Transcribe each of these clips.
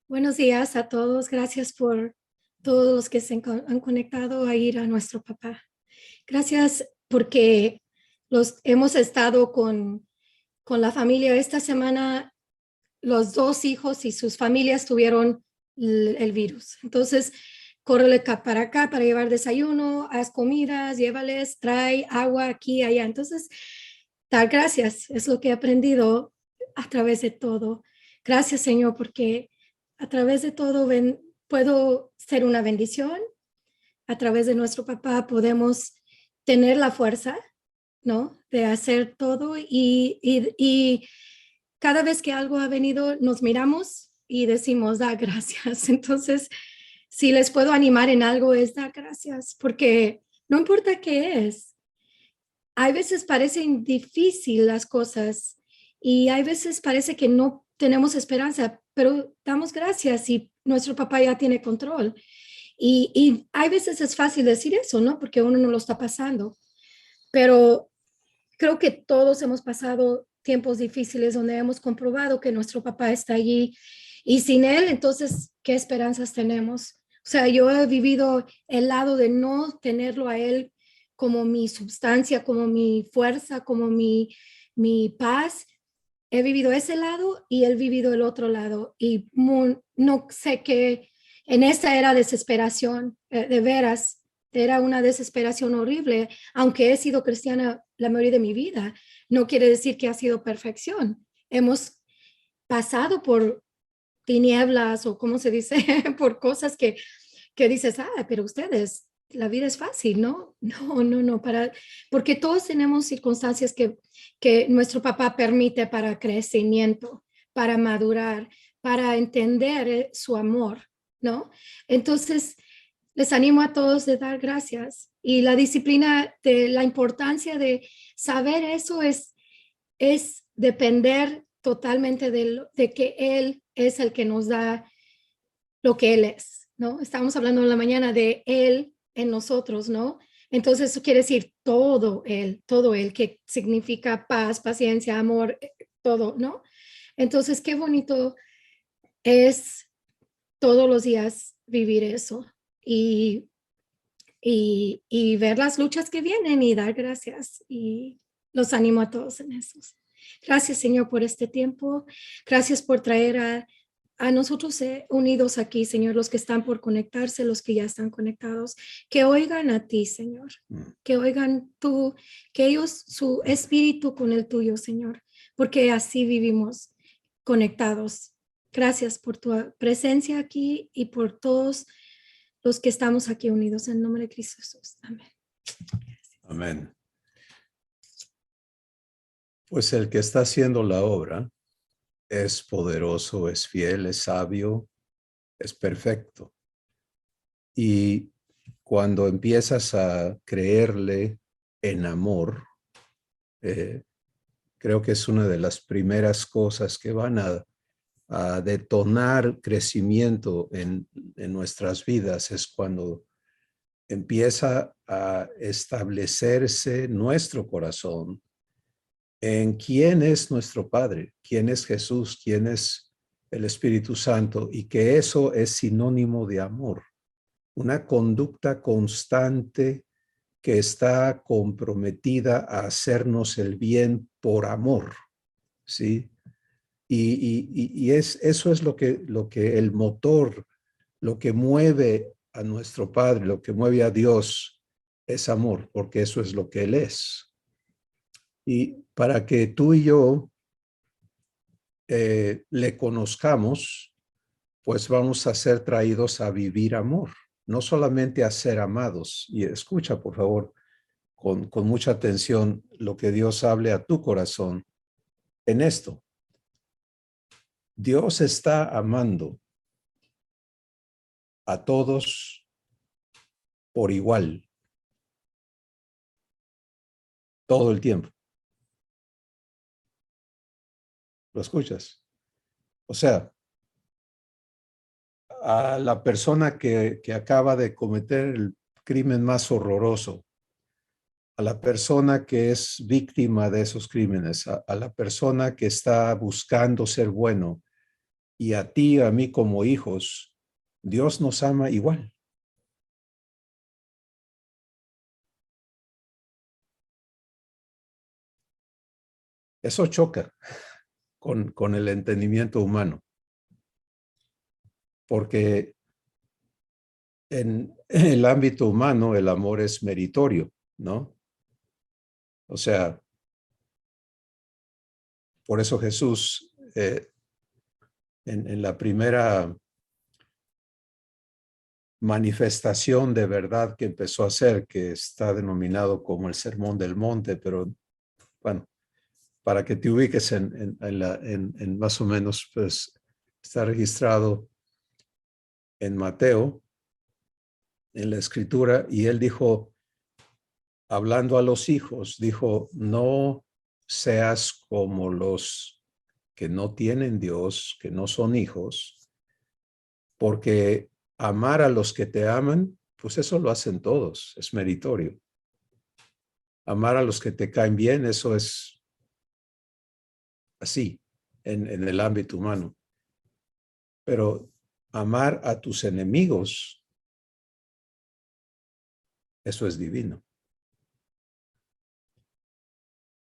Buenos días a todos. Gracias por todos los que han conectado a ir a nuestro papá. Gracias porque los hemos estado con la familia. Esta semana los dos hijos y sus familias tuvieron el virus. Entonces, córrele para acá para llevar desayuno, haz comidas, llévales, trae agua aquí y allá. Entonces, dar gracias es lo que he aprendido a través de todo. Gracias, Señor, porque a través de todo puedo ser una bendición. A través de nuestro papá podemos tener la fuerza, ¿no? De hacer todo y cada vez que algo ha venido, nos miramos y decimos, da gracias. Entonces, si les puedo animar en algo, es dar gracias, porque no importa qué es. Hay veces parecen difíciles las cosas y hay veces parece que no tenemos esperanza, pero damos gracias y nuestro papá ya tiene control. Y hay veces es fácil decir eso, ¿no? Porque uno no lo está pasando, pero creo que todos hemos pasado tiempos difíciles donde hemos comprobado que nuestro papá está allí y sin él, entonces, ¿qué esperanzas tenemos? O sea, yo he vivido el lado de no tenerlo a él como mi sustancia, como mi fuerza, como mi paz. He vivido ese lado y él vivido el otro lado y no sé qué, en esa era desesperación, de veras, era una desesperación horrible, aunque he sido cristiana la mayoría de mi vida, no quiere decir que ha sido perfección. Hemos pasado por tinieblas o cómo se dice, por cosas que dices, pero ustedes, la vida es fácil, ¿no? No, porque todos tenemos circunstancias que nuestro papá permite para crecimiento, para madurar, para entender su amor, ¿no? Entonces, les animo a todos de dar gracias y la disciplina de la importancia de saber eso es depender totalmente de que Él es el que nos da lo que Él es, ¿no? Estábamos hablando en la mañana de Él en nosotros, ¿no? Entonces eso quiere decir todo Él, que significa paz, paciencia, amor, todo, ¿no? Entonces, qué bonito es todos los días vivir eso y, y ver las luchas que vienen y dar gracias. Y los animo a todos en eso. Gracias, Señor, por este tiempo. Gracias por traer a nosotros unidos aquí, Señor, los que están por conectarse, los que ya están conectados, que oigan a ti, Señor, que oigan tú, que ellos, su espíritu con el tuyo, Señor, porque así vivimos conectados. Gracias por tu presencia aquí y por todos los que estamos aquí unidos en nombre de Cristo Jesús. Amén. Amén. Pues el que está haciendo la obra es poderoso, es fiel, es sabio, es perfecto. Y cuando empiezas a creerle en amor, creo que es una de las primeras cosas que van a detonar crecimiento en nuestras vidas, es cuando empieza a establecerse nuestro corazón en quién es nuestro Padre, quién es Jesús, quién es el Espíritu Santo, y que eso es sinónimo de amor, una conducta constante que está comprometida a hacernos el bien por amor, ¿sí? Eso es lo que el motor, lo que mueve a nuestro Padre, lo que mueve a Dios, es amor, porque eso es lo que Él es. Y para que tú y yo le conozcamos, pues vamos a ser traídos a vivir amor, no solamente a ser amados. Y escucha, por favor, con mucha atención lo que Dios hable a tu corazón en esto. Dios está amando a todos por igual, todo el tiempo. ¿Lo escuchas? O sea, a la persona que acaba de cometer el crimen más horroroso, a la persona que es víctima de esos crímenes, a la persona que está buscando ser bueno, y a ti, a mí como hijos, Dios nos ama igual. Eso choca con el entendimiento humano, porque en el ámbito humano el amor es meritorio, ¿no? O sea, por eso Jesús en la primera manifestación de verdad que empezó a hacer, que está denominado como el Sermón del Monte, pero bueno, para que te ubiques en más o menos, pues está registrado en Mateo, en la escritura, y él dijo, hablando a los hijos, dijo, no seas como los que no tienen Dios, que no son hijos, porque amar a los que te aman, pues eso lo hacen todos, es meritorio. Amar a los que te caen bien, eso es así en el ámbito humano. Pero amar a tus enemigos, eso es divino.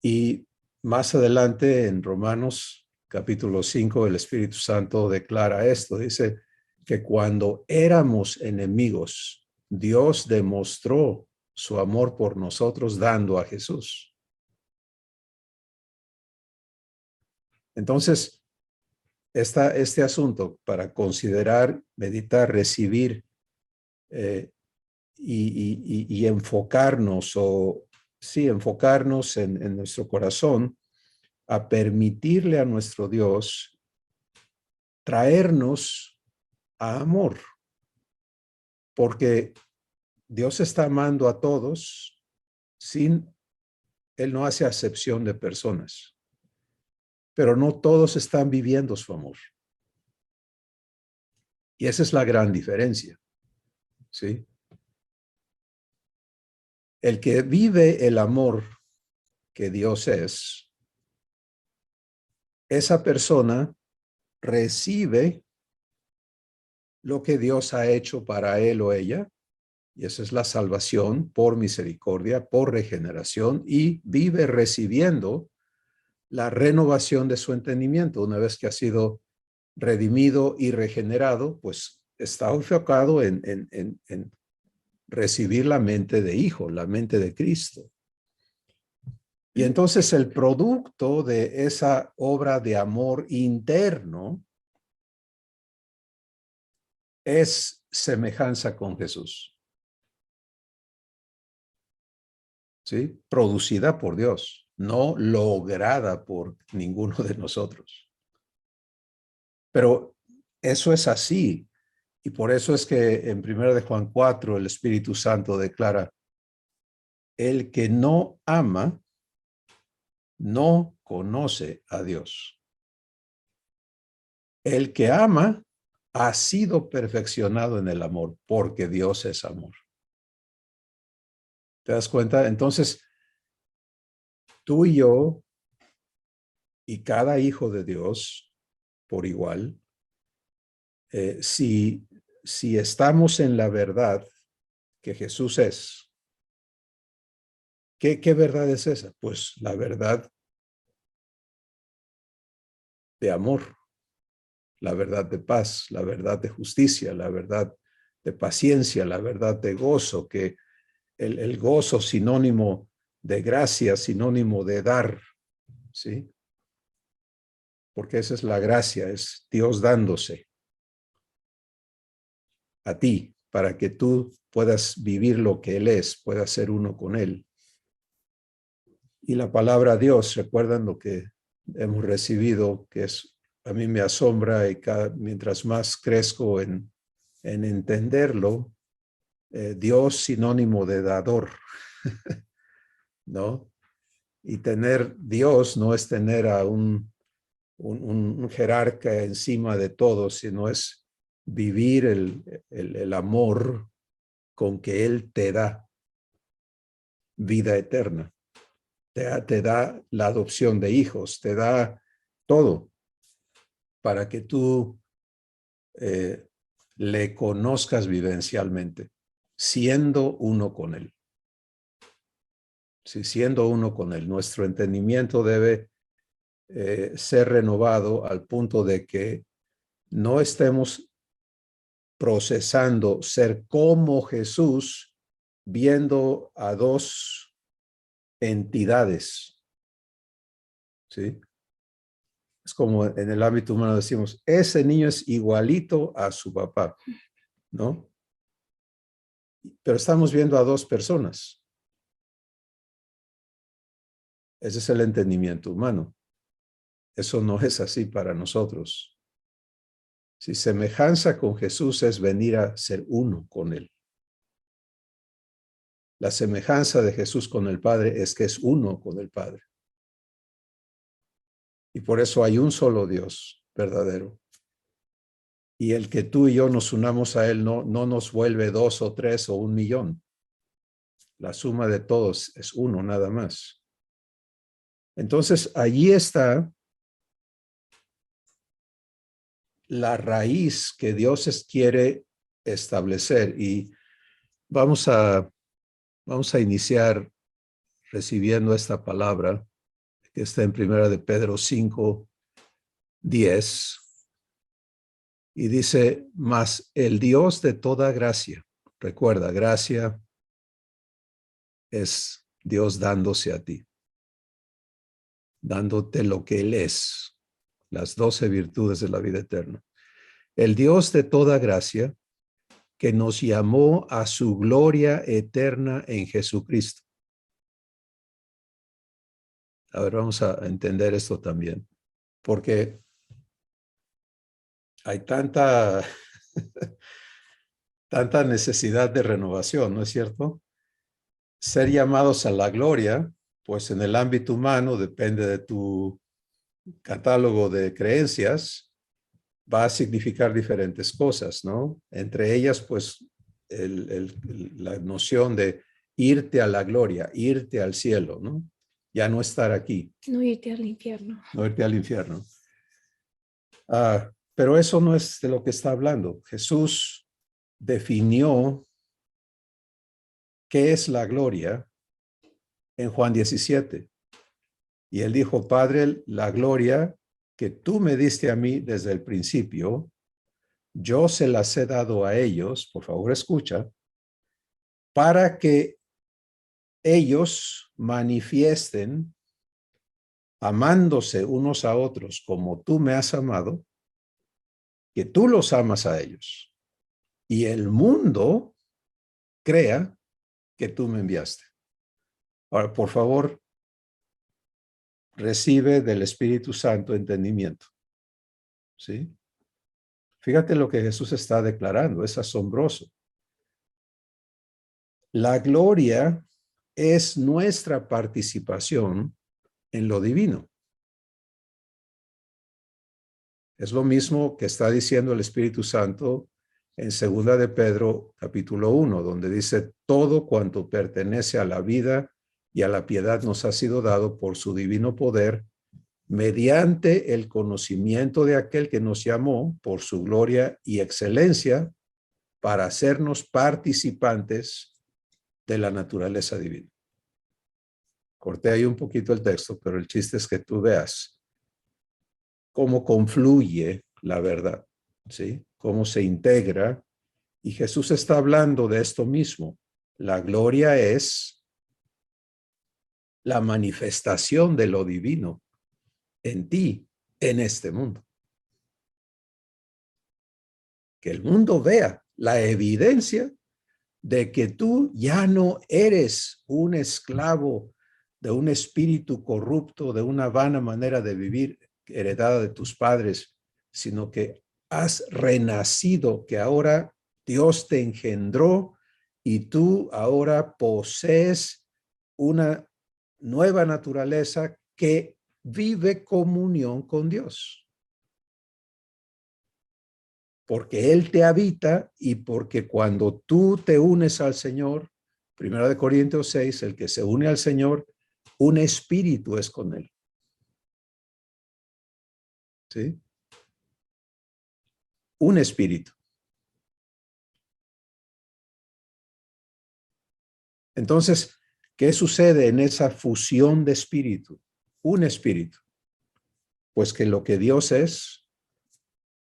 Y más adelante en Romanos capítulo 5, el Espíritu Santo declara esto. Dice que cuando éramos enemigos, Dios demostró su amor por nosotros dando a Jesús. Entonces, este asunto para considerar, meditar, recibir y enfocarnos enfocarnos en nuestro corazón a permitirle a nuestro Dios traernos a amor, porque Dios está amando a todos Él no hace acepción de personas, pero no todos están viviendo su amor. Y esa es la gran diferencia, ¿sí? El que vive el amor que Dios es, esa persona recibe lo que Dios ha hecho para él o ella, y esa es la salvación por misericordia, por regeneración, y vive recibiendo la renovación de su entendimiento. Una vez que ha sido redimido y regenerado, pues está enfocado en recibir la mente de hijo, la mente de Cristo. Y entonces el producto de esa obra de amor interno es semejanza con Jesús, ¿sí? Producida por Dios, no lograda por ninguno de nosotros. Pero eso es así. Y por eso es que en 1 de Juan 4 el Espíritu Santo declara, el que no ama no conoce a Dios. El que ama ha sido perfeccionado en el amor, porque Dios es amor. ¿Te das cuenta? Entonces, tú y yo y cada hijo de Dios por igual, si estamos en la verdad que Jesús es, ¿qué verdad es esa? Pues la verdad de amor, la verdad de paz, la verdad de justicia, la verdad de paciencia, la verdad de gozo, que el gozo sinónimo de gracia, sinónimo de dar, ¿sí? Porque esa es la gracia, es Dios dándose a ti para que tú puedas vivir lo que Él es, puedas ser uno con Él. Y la palabra Dios, recuerdan lo que hemos recibido, que es, a mí me asombra y mientras más crezco en entenderlo, Dios sinónimo de dador, ¿no? Y tener Dios no es tener a un jerarca encima de todo, sino es vivir el amor con que Él te da vida eterna, te da la adopción de hijos, te da todo para que tú le conozcas vivencialmente, siendo uno con Él. Sí, siendo uno con Él. Nuestro entendimiento debe ser renovado al punto de que no estemos procesando ser como Jesús, viendo a dos entidades. ¿Sí? Es como en el ámbito humano decimos, ese niño es igualito a su papá, ¿no? Pero estamos viendo a dos personas. Ese es el entendimiento humano. Eso no es así para nosotros. Si semejanza con Jesús es venir a ser uno con Él. La semejanza de Jesús con el Padre es que es uno con el Padre. Y por eso hay un solo Dios verdadero. Y el que tú y yo nos unamos a Él no nos vuelve 2 o 3 o 1,000,000. La suma de todos es uno nada más. Entonces, allí está la raíz que Dios quiere establecer. Y vamos a iniciar recibiendo esta palabra que está en 1 de Pedro 5:10. Y dice, mas el Dios de toda gracia, recuerda, gracia es Dios dándose a ti, dándote lo que Él es, las 12 virtudes de la vida eterna. El Dios de toda gracia, que nos llamó a su gloria eterna en Jesucristo. A ver, vamos a entender esto también, porque hay tanta necesidad de renovación, ¿no es cierto? Ser llamados a la gloria, pues en el ámbito humano, depende de tu catálogo de creencias, va a significar diferentes cosas, ¿no? Entre ellas, pues, la noción de irte a la gloria, irte al cielo, ¿no? Ya no estar aquí. No irte al infierno. No irte al infierno. Pero eso no es de lo que está hablando. Jesús definió qué es la gloria en Juan 17. Y él dijo, Padre, la gloria que tú me diste a mí desde el principio, yo se las he dado a ellos, por favor escucha, para que ellos manifiesten, amándose unos a otros como tú me has amado, que tú los amas a ellos. Y el mundo crea que tú me enviaste. Ahora, por favor, recibe del Espíritu Santo entendimiento. ¿Sí? Fíjate lo que Jesús está declarando, es asombroso. La gloria es nuestra participación en lo divino. Es lo mismo que está diciendo el Espíritu Santo en 2 de Pedro, capítulo 1, donde dice, todo cuanto pertenece a la vida y a la piedad nos ha sido dado por su divino poder, mediante el conocimiento de aquel que nos llamó por su gloria y excelencia, para hacernos participantes de la naturaleza divina. Corté ahí un poquito el texto, pero el chiste es que tú veas cómo confluye la verdad, ¿sí? Cómo se integra. Y Jesús está hablando de esto mismo. La gloria es la manifestación de lo divino en ti, en este mundo. Que el mundo vea la evidencia de que tú ya no eres un esclavo de un espíritu corrupto, de una vana manera de vivir heredada de tus padres, sino que has renacido, que ahora Dios te engendró y tú ahora posees una nueva naturaleza que vive comunión con Dios. Porque Él te habita y porque cuando tú te unes al Señor, 1 Corintios 6, el que se une al Señor, un espíritu es con Él. ¿Sí? un espíritu. Entonces, ¿qué sucede en esa fusión de espíritu? Un espíritu. Pues que lo que Dios es,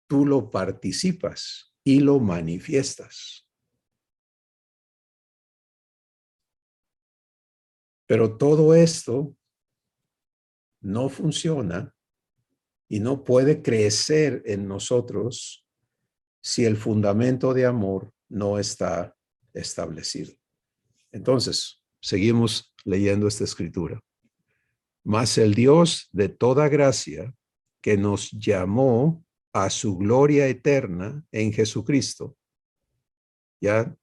tú lo participas y lo manifiestas. Pero todo esto no funciona y no puede crecer en nosotros si el fundamento de amor no está establecido. Entonces, seguimos leyendo esta escritura. Mas el Dios de toda gracia, que nos llamó a su gloria eterna en Jesucristo. Ya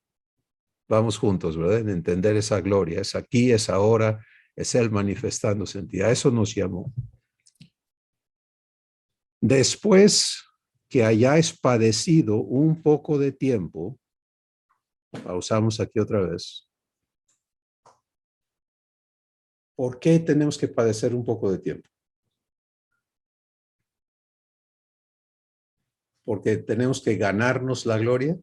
vamos juntos, ¿verdad? En entender esa gloria. Es aquí, es ahora, es Él manifestándose en ti. A eso nos llamó. Después que hayáis padecido un poco de tiempo, pausamos aquí otra vez. ¿Por qué tenemos que padecer un poco de tiempo? Porque tenemos que ganarnos la gloria,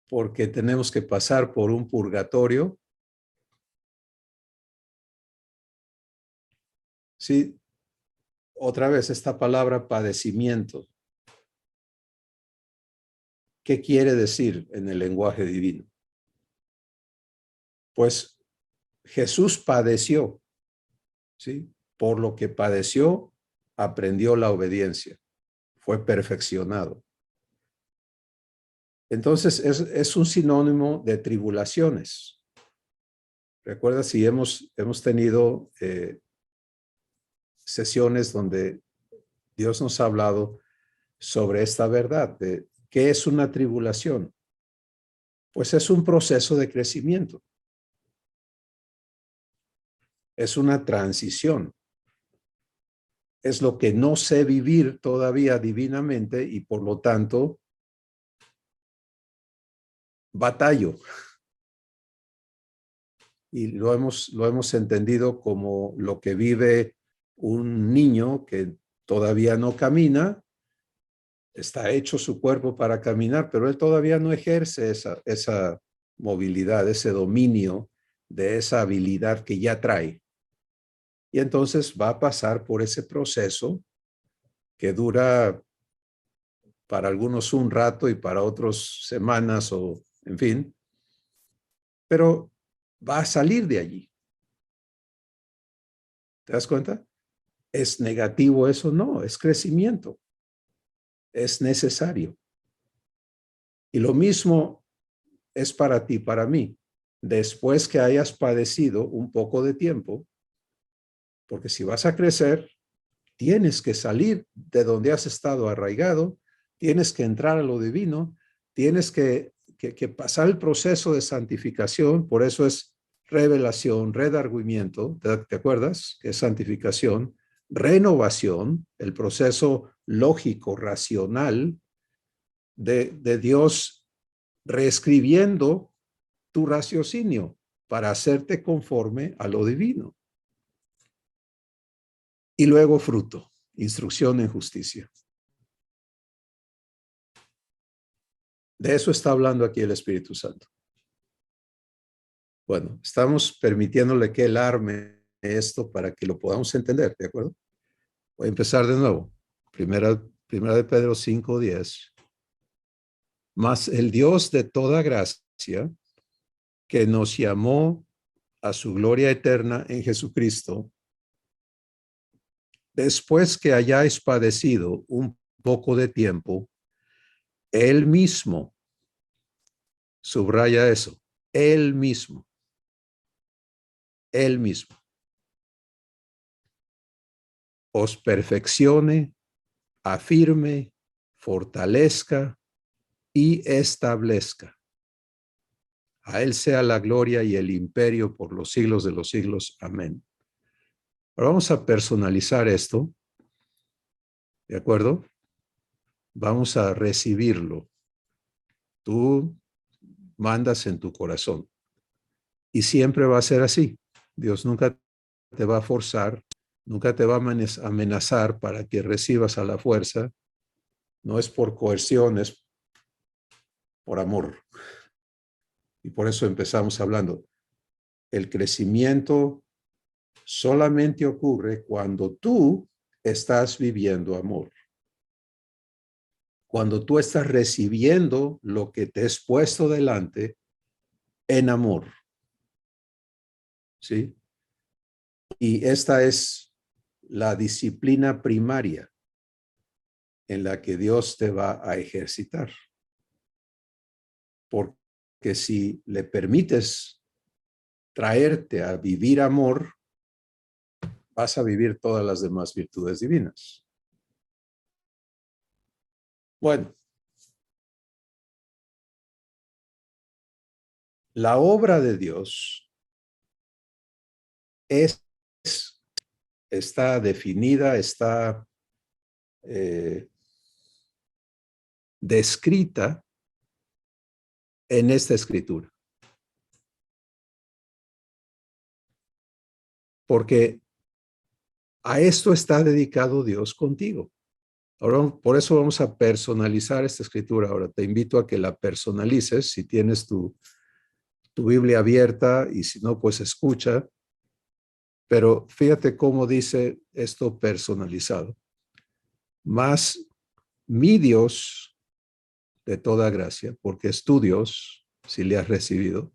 porque tenemos que pasar por un purgatorio. Sí, otra vez esta palabra padecimiento. ¿Qué quiere decir en el lenguaje divino? Pues Jesús padeció, ¿sí? Por lo que padeció, aprendió la obediencia, fue perfeccionado. Entonces es un sinónimo de tribulaciones. Recuerda si hemos tenido sesiones donde Dios nos ha hablado sobre esta verdad de qué es una tribulación. Pues es un proceso de crecimiento. Es una transición. Es lo que no sé vivir todavía divinamente y por lo tanto batallo. Y lo hemos entendido como lo que vive un niño que todavía no camina. Está hecho su cuerpo para caminar, pero él todavía no ejerce esa movilidad, ese dominio de esa habilidad que ya trae. Y entonces va a pasar por ese proceso que dura para algunos un rato y para otros semanas o en fin, pero va a salir de allí. ¿Te das cuenta? ¿Es negativo eso? No, es crecimiento. Es necesario. Y lo mismo es para ti, para mí. Después que hayas padecido un poco de tiempo, porque si vas a crecer, tienes que salir de donde has estado arraigado, tienes que entrar a lo divino, tienes que pasar el proceso de santificación, por eso es revelación, redargüimiento, ¿te acuerdas? Que es santificación, renovación, el proceso lógico, racional de Dios reescribiendo tu raciocinio para hacerte conforme a lo divino. Y luego fruto, instrucción en justicia. De eso está hablando aquí el Espíritu Santo. Bueno, estamos permitiéndole que Él arme esto para que lo podamos entender, ¿de acuerdo? Voy a empezar de nuevo. Primera de Pedro 5:10. Mas el Dios de toda gracia, que nos llamó a su gloria eterna en Jesucristo, después que hayáis padecido un poco de tiempo, Él mismo, subraya eso, Él mismo, os perfeccione, afirme, fortalezca y establezca. A Él sea la gloria y el imperio por los siglos de los siglos. Amén. Ahora vamos a personalizar esto, ¿de acuerdo? Vamos a recibirlo. Tú mandas en tu corazón. Y siempre va a ser así. Dios nunca te va a forzar, nunca te va a amenazar para que recibas a la fuerza. No es por coerción, es por amor. Y por eso empezamos hablando. El crecimiento solamente ocurre cuando tú estás viviendo amor. Cuando tú estás recibiendo lo que te es puesto delante en amor. ¿Sí? Y esta es la disciplina primaria en la que Dios te va a ejercitar. Porque si le permites traerte a vivir amor, vas a vivir todas las demás virtudes divinas. Bueno, la obra de Dios está definida, está descrita en esta escritura. Porque a esto está dedicado Dios contigo. Ahora, por eso vamos a personalizar esta escritura. Ahora te invito a que la personalices. Si tienes tu Biblia abierta y si no, pues escucha. Pero fíjate cómo dice esto personalizado. Más mi Dios de toda gracia, porque es tu Dios, si le has recibido.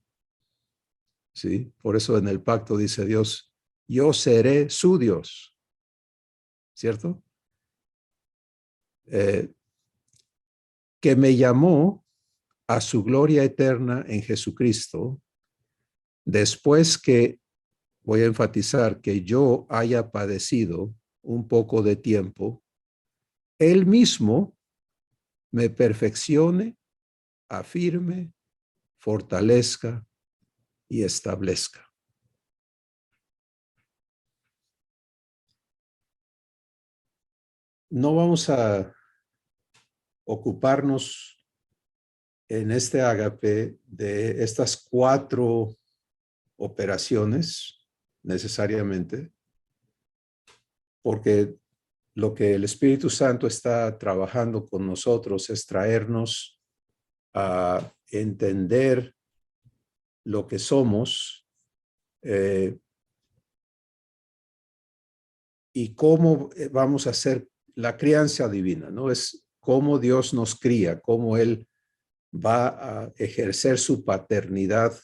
¿Sí? Por eso en el pacto dice Dios, yo seré su Dios. ¿Cierto? Que me llamó a su gloria eterna en Jesucristo, después que, voy a enfatizar, que yo haya padecido un poco de tiempo, Él mismo me perfeccione, afirme, fortalezca y establezca. No vamos a ocuparnos en este ágape de estas 4 operaciones necesariamente, porque lo que el Espíritu Santo está trabajando con nosotros es traernos a entender lo que somos y cómo vamos a hacer la crianza divina, ¿no? Es cómo Dios nos cría, cómo Él va a ejercer su paternidad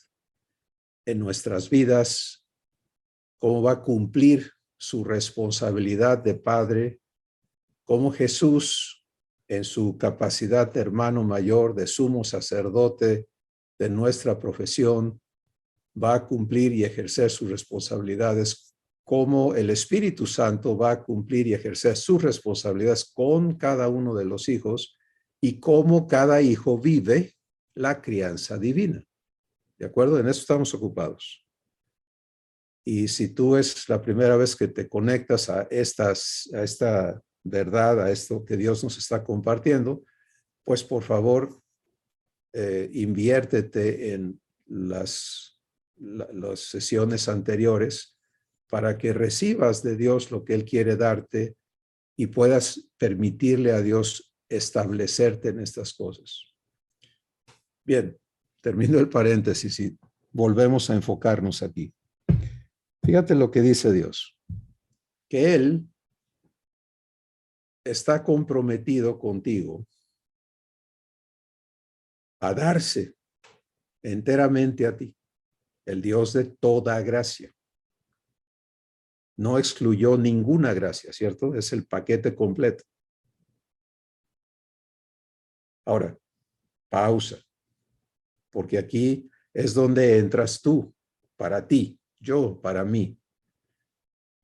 en nuestras vidas, cómo va a cumplir su responsabilidad de padre, cómo Jesús, en su capacidad de hermano mayor, de sumo sacerdote de nuestra profesión, va a cumplir y ejercer sus responsabilidades, cómo el Espíritu Santo va a cumplir y ejercer sus responsabilidades con cada uno de los hijos y cómo cada hijo vive la crianza divina. ¿De acuerdo? En eso estamos ocupados. Y si tú es la primera vez que te conectas a esta verdad, a esto que Dios nos está compartiendo, pues por favor, inviértete en las sesiones anteriores para que recibas de Dios lo que Él quiere darte y puedas permitirle a Dios establecerte en estas cosas. Bien, termino el paréntesis y volvemos a enfocarnos aquí. Fíjate lo que dice Dios, que Él está comprometido contigo a darse enteramente a ti, el Dios de toda gracia. No excluyó ninguna gracia, ¿cierto? Es el paquete completo. Ahora, pausa, porque aquí es donde entras tú, para ti, yo, para mí.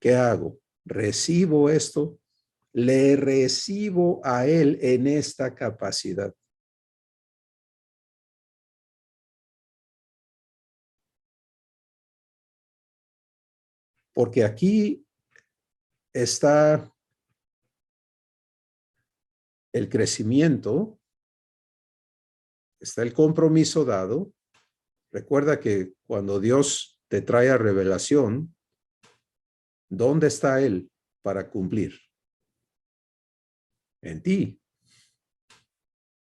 ¿Qué hago? Recibo esto, le recibo a Él en esta capacidad. Porque aquí está el crecimiento, está el compromiso dado. Recuerda que cuando Dios te trae a revelación, ¿dónde está Él para cumplir? En ti.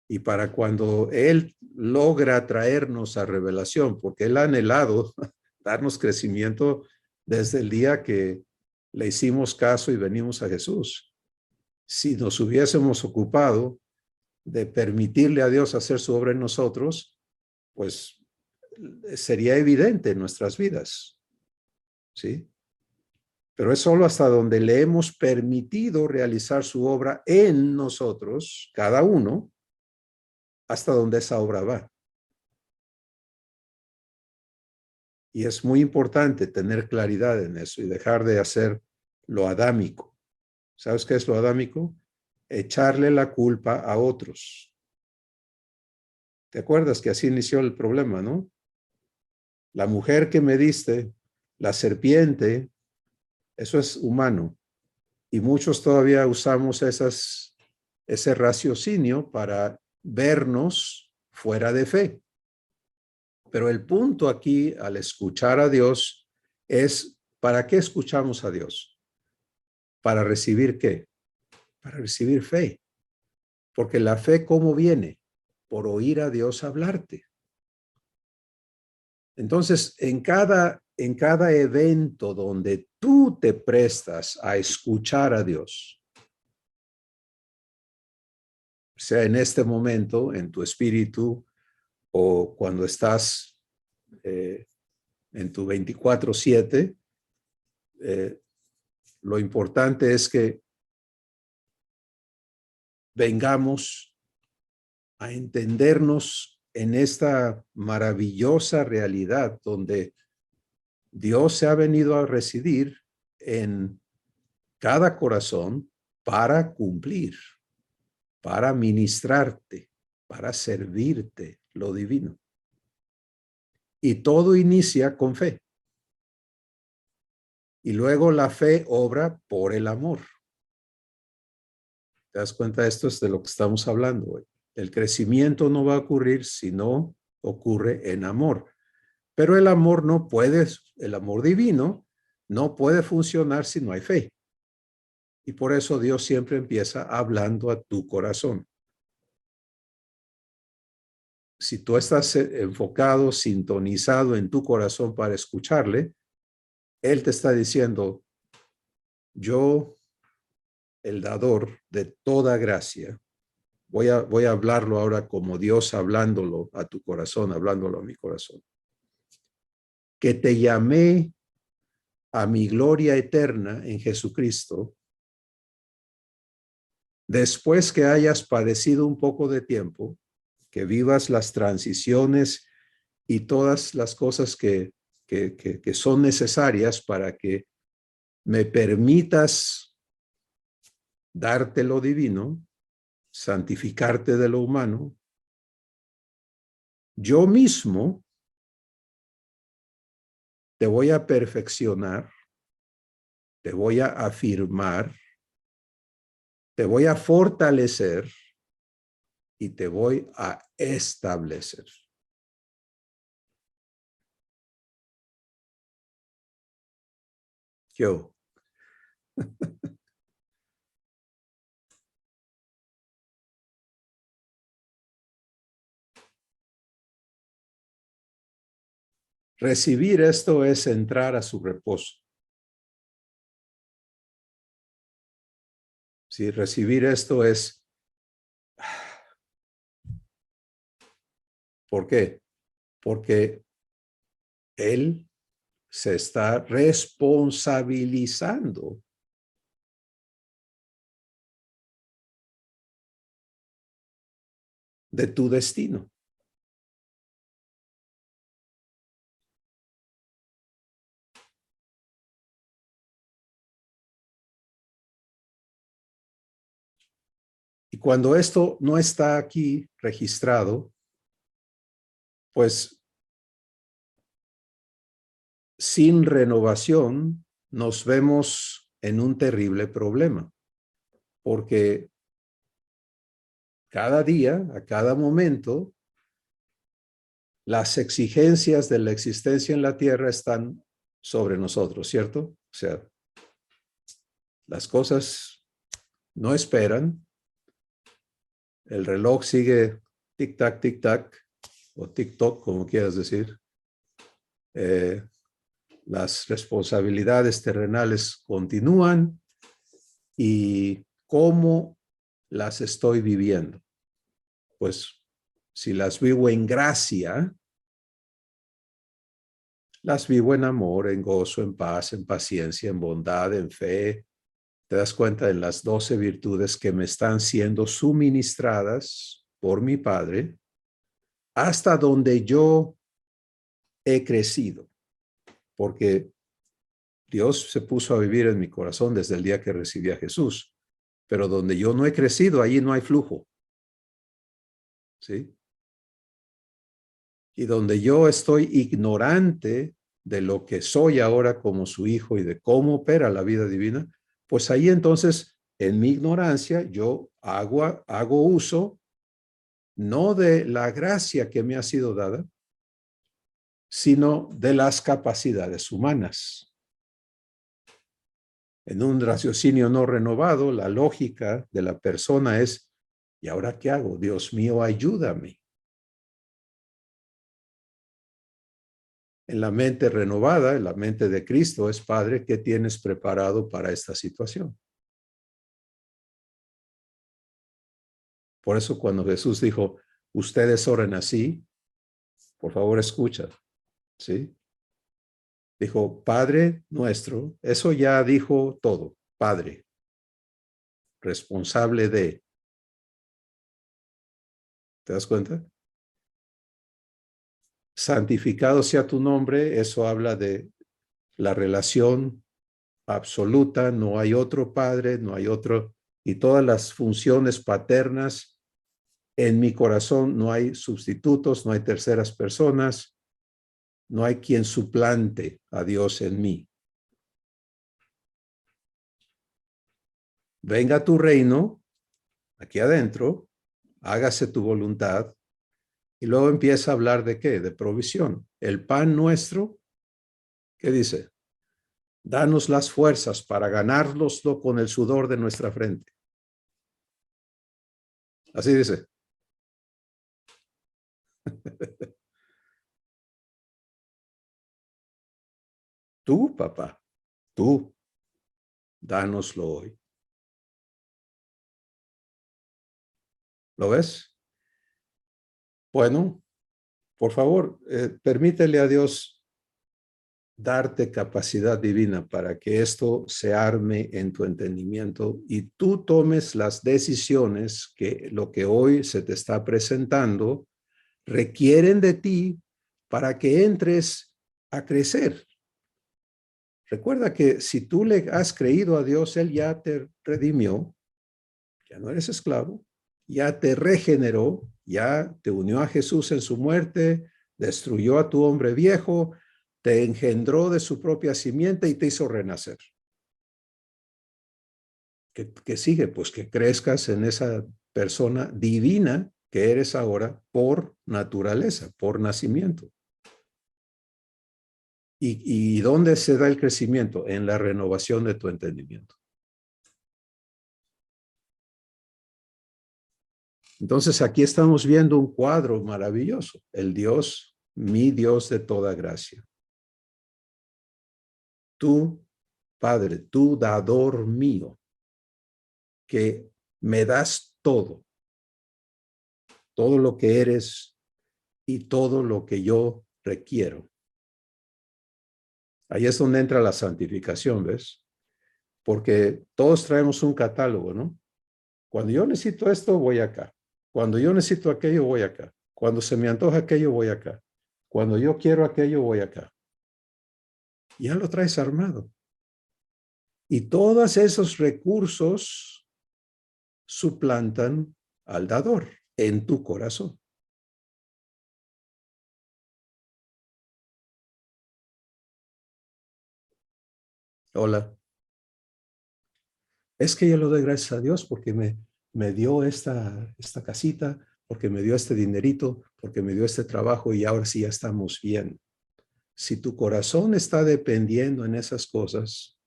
y para cuando Él logra traernos a revelación, porque Él ha anhelado darnos crecimiento desde el día que le hicimos caso y venimos a Jesús. Si nos hubiésemos ocupado de permitirle a Dios hacer su obra en nosotros, pues sería evidente en nuestras vidas, ¿sí? Pero es solo hasta donde le hemos permitido realizar su obra en nosotros, cada uno, hasta donde esa obra va. Y es muy importante tener claridad en eso y dejar de hacer lo adámico. ¿Sabes qué es lo adámico? Echarle la culpa a otros. ¿Te acuerdas que así inició el problema, no? La mujer que me diste, la serpiente, eso es humano. Y muchos todavía usamos ese raciocinio para vernos fuera de fe. Pero el punto aquí, al escuchar a Dios, es ¿para qué escuchamos a Dios? ¿Para recibir qué? Para recibir fe. Porque la fe, ¿cómo viene? Por oír a Dios hablarte. Entonces, en cada evento donde tú te prestas a escuchar a Dios, sea en este momento, en tu espíritu, o cuando estás en tu 24/7, lo importante es que vengamos a entendernos en esta maravillosa realidad donde Dios se ha venido a residir en cada corazón para cumplir, para ministrarte, para servirte lo divino. Y todo inicia con fe. Y luego la fe obra por el amor. ¿Te das cuenta? Esto es de lo que estamos hablando hoy. El crecimiento no va a ocurrir si no ocurre en amor. Pero el amor no puede, el amor divino no puede funcionar si no hay fe. Y por eso Dios siempre empieza hablando a tu corazón. Si tú estás enfocado, sintonizado en tu corazón para escucharle, Él te está diciendo, yo, el dador de toda gracia, voy a hablarlo ahora como Dios hablándolo a tu corazón, hablándolo a mi corazón. Que te llamé a mi gloria eterna en Jesucristo, después que hayas padecido un poco de tiempo, que vivas las transiciones y todas las cosas que son necesarias para que me permitas darte lo divino, santificarte de lo humano, yo mismo te voy a perfeccionar, te voy a afirmar, te voy a fortalecer y te voy a establecer. Yo. Recibir esto es entrar a su reposo. Sí, recibir esto es... ¿Por qué? Porque Él se está responsabilizando de tu destino. Y cuando esto no está aquí registrado, pues sin renovación nos vemos en un terrible problema, porque cada día, a cada momento, las exigencias de la existencia en la tierra están sobre nosotros, ¿cierto? O sea, las cosas no esperan, el reloj sigue tic-tac, o tic-toc, como quieras decir. Las responsabilidades terrenales continúan y cómo las estoy viviendo. Pues si las vivo en gracia, las vivo en amor, en gozo, en paz, en paciencia, en bondad, en fe. Te das cuenta en las 12 virtudes que me están siendo suministradas por mi Padre hasta donde yo he crecido, porque Dios se puso a vivir en mi corazón desde el día que recibí a Jesús, pero donde yo no he crecido, allí no hay flujo, ¿sí? Y donde yo estoy ignorante de lo que soy ahora como su hijo y de cómo opera la vida divina, pues ahí entonces, en mi ignorancia, yo hago uso no de la gracia que me ha sido dada, sino de las capacidades humanas. En un raciocinio no renovado, la lógica de la persona es, ¿y ahora qué hago? Dios mío, ayúdame. En la mente renovada, en la mente de Cristo, es Padre, ¿qué tienes preparado para esta situación? Por eso cuando Jesús dijo, ustedes oren así, por favor escucha, ¿sí? Dijo, Padre nuestro, eso ya dijo todo, Padre, responsable de, ¿te das cuenta? Santificado sea tu nombre, eso habla de la relación absoluta, no hay otro Padre, no hay otro, y todas las funciones paternas en mi corazón no hay sustitutos, no hay terceras personas, no hay quien suplante a Dios en mí. Venga tu reino, aquí adentro, hágase tu voluntad, y luego empieza a hablar de qué, de provisión. El pan nuestro, ¿qué dice? Danos las fuerzas para ganárnoslo con el sudor de nuestra frente. Así dice. Tú, papá, tú, dánoslo hoy. ¿Lo ves? Bueno, por favor, permítele a Dios darte capacidad divina para que esto se arme en tu entendimiento y tú tomes las decisiones que lo que hoy se te está presentando requieren de ti para que entres a crecer. Recuerda que si tú le has creído a Dios, Él ya te redimió, ya no eres esclavo, ya te regeneró, ya te unió a Jesús en su muerte, destruyó a tu hombre viejo, te engendró de su propia simiente y te hizo renacer. ¿Qué sigue? Pues que crezcas en esa persona divina que eres ahora por naturaleza, por nacimiento. ¿Y dónde se da el crecimiento? En la renovación de tu entendimiento. Entonces aquí estamos viendo un cuadro maravilloso. El Dios, mi Dios de toda gracia. Tú, Padre, tú dador mío, que me das todo lo que eres y todo lo que yo requiero. Ahí es donde entra la santificación, ¿ves? Porque todos traemos un catálogo, ¿no? Cuando yo necesito esto, voy acá. Cuando yo necesito aquello, voy acá. Cuando se me antoja aquello, voy acá. Cuando yo quiero aquello, voy acá. Ya lo traes armado. Y todos esos recursos suplantan al dador en tu corazón. Hola. Es que yo le doy gracias a Dios porque me dio esta casita, porque me dio este dinerito, porque me dio este trabajo y ahora sí ya estamos bien. Si tu corazón está dependiendo en esas cosas,